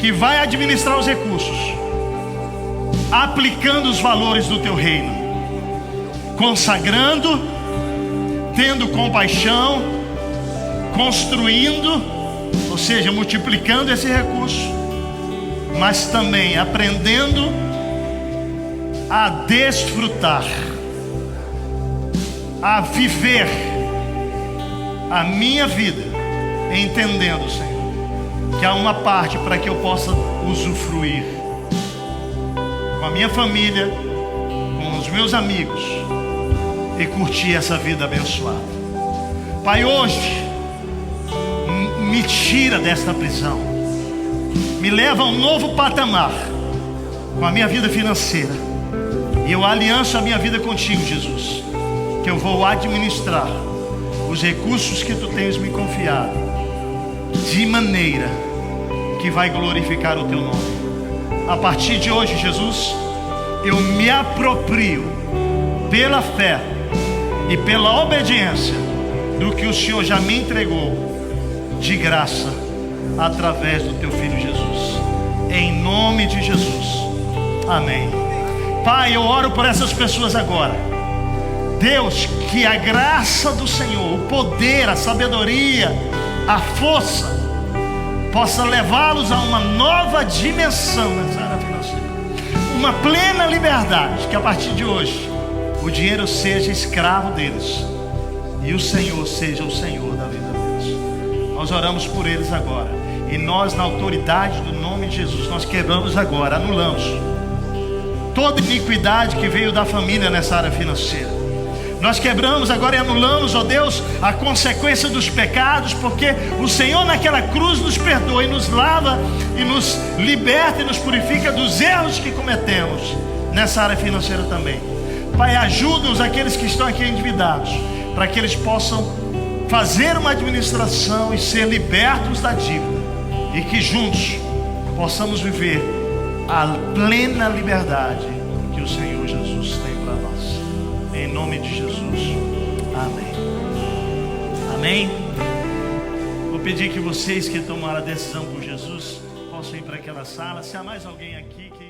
que vai administrar os recursos, aplicando os valores do teu reino, consagrando, tendo compaixão, construindo, ou seja, multiplicando esse recurso, mas também aprendendo a desfrutar, a viver a minha vida, entendendo, Senhor, que há uma parte para que eu possa usufruir com a minha família, com os meus amigos e curtir essa vida abençoada. Pai, hoje me tira desta prisão, me leva a um novo patamar com a minha vida financeira, e eu alianço a minha vida contigo, Jesus, que eu vou administrar os recursos que tu tens me confiado de maneira que vai glorificar o teu nome. A partir de hoje, Jesus, eu me aproprio pela fé e pela obediência do que o Senhor já me entregou de graça através do teu Filho Jesus. Em nome de Jesus. Amém. Pai, eu oro por essas pessoas agora. Deus, que a graça do Senhor, o poder, a sabedoria, a força possa levá-los a uma nova dimensão nessa área financeira, uma plena liberdade, que a partir de hoje o dinheiro seja escravo deles e o Senhor seja o Senhor da vida deles. Nós oramos por eles agora, e nós, na autoridade do nome de Jesus, nós quebramos agora, anulamos toda iniquidade que veio da família nessa área financeira. Nós quebramos agora e anulamos, ó Deus, a consequência dos pecados, porque o Senhor naquela cruz nos perdoa e nos lava e nos liberta e nos purifica dos erros que cometemos nessa área financeira também. Pai, ajuda-os, aqueles que estão aqui endividados, para que eles possam fazer uma administração e ser libertos da dívida, e que juntos possamos viver a plena liberdade que o Senhor Jesus tem para nós. Em nome de Jesus. Amém. Amém. Vou pedir que vocês que tomaram a decisão por Jesus possam ir para aquela sala. Se há mais alguém aqui que